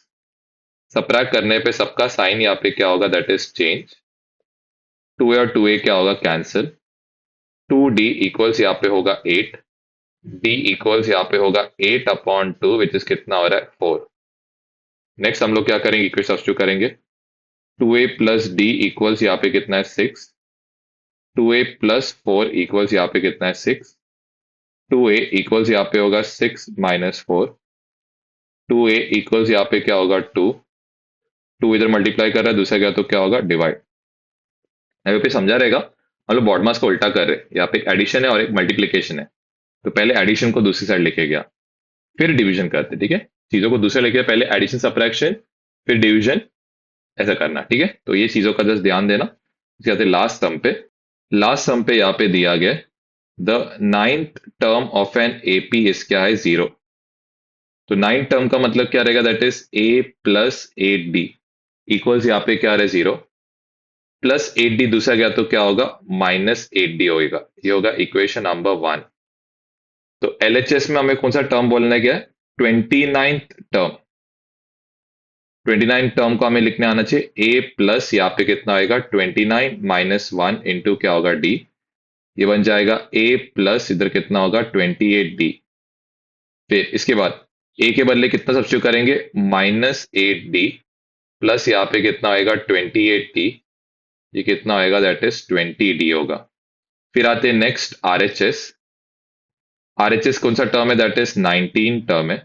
सबट्रैक्ट करने पे सबका साइन यहाँ पे क्या होगा, दैट इज चेंज. 2a और 2a क्या होगा, कैंसिल. 2d इक्वल्स यहाँ पे होगा 8. d इक्वल्स यहाँ पे होगा 8/2 विच इज कितना हो रहा है, 4. नेक्स्ट हम लोग क्या करेंगे, इक्वेशन सब्स्टिट्यूट करेंगे. 2a प्लस डी इक्वल्स यहाँ पे कितना है, 6. 2a प्लस 4 इक्वल्स यहाँ पे कितना है, 6. 2a इक्वल्स यहाँ पे होगा 6 - 4. 2a इक्वल्स यहाँ पे क्या होगा, 2. 2 इधर मल्टीप्लाई कर रहा है, दूसरा क्या तो क्या होगा, डिवाइड. यहाँ पे समझा रहेगा, हम लोग बॉडमास को उल्टा कर रहे हैं. यहाँ पे एक एडिशन है और एक मल्टीप्लीकेशन है. तो पहले एडिशन को दूसरी साइड लेके गया, फिर डिवीजन करते, ठीक है. चीजों को दूसरे लेके, पहले एडिशन सब्ट्रैक्शन, फिर डिवीजन, ऐसा करना, ठीक है। तो ये चीजों का जस्ट ध्यान देना। इसके बाद लास्ट सम पे, लास्ट सम पे यहाँ पे दिया गया the ninth term of an AP इस क्या है, 0। तो नाइन्थ टर्म का मतलब क्या रहेगा, that is A plus 8d equals यहाँ पे क्या रहे, 0 प्लस 8d, दूसरा क्या तो क्या होगा, -8d होगा। ये होगा इक्वेशन नंबर 1। तो एलएचएस में हमें कौन सा टर्म बोलना है, क्या है, 29th टर्म। 29 टर्म को हमें लिखने आना चाहिए ए प्लस यहाँ पे कितना आएगा, 29 - 1 इंटू क्या होगा, डी। ये बन जाएगा ए प्लस इधर कितना होगा, 28d। फिर इसके बाद ए के बदले कितना सब्स्टिट्यूट करेंगे, -8d प्लस यहाँ पे कितना आएगा, 28d। ये कितना आएगा, दैट इज 20d होगा। फिर आते हैं नेक्स्ट आरएचएस। आरएचएस कौन सा टर्म है, दैट इज 19 टर्म है।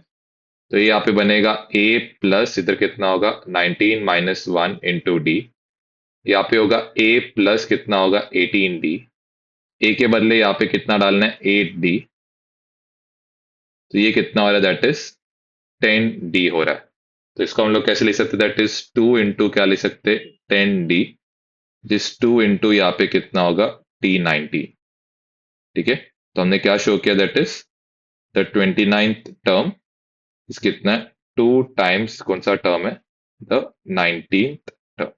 तो ये यहाँ पे बनेगा ए प्लस इधर कितना होगा, 19 - 1 इंटू डी। यहाँ पे होगा ए प्लस कितना होगा, 18d। ए के बदले यहाँ पे कितना डालना है, 8d। तो ये कितना हो रहा है, दैट इज 10d हो रहा है। तो इसको हम लोग कैसे लिख सकते हैं, दैट इज 2 इंटू क्या लिख सकते हैं, 10d। जिस 2 इंटू यहाँ पे कितना होगा, t90। ठीक है। तो हमने क्या शो किया, that is the 29th term इस कितना है, 2 टाइम्स कौन सा टर्म है, द 19th टर्म।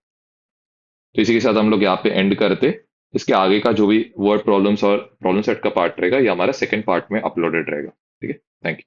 तो इसी के साथ हम लोग यहाँ पे एंड करते। इसके आगे का जो भी वर्ड प्रॉब्लम्स और प्रॉब्लम सेट का पार्ट रहेगा, ये हमारा सेकंड पार्ट में अपलोडेड रहेगा। ठीक है, थैंक यू।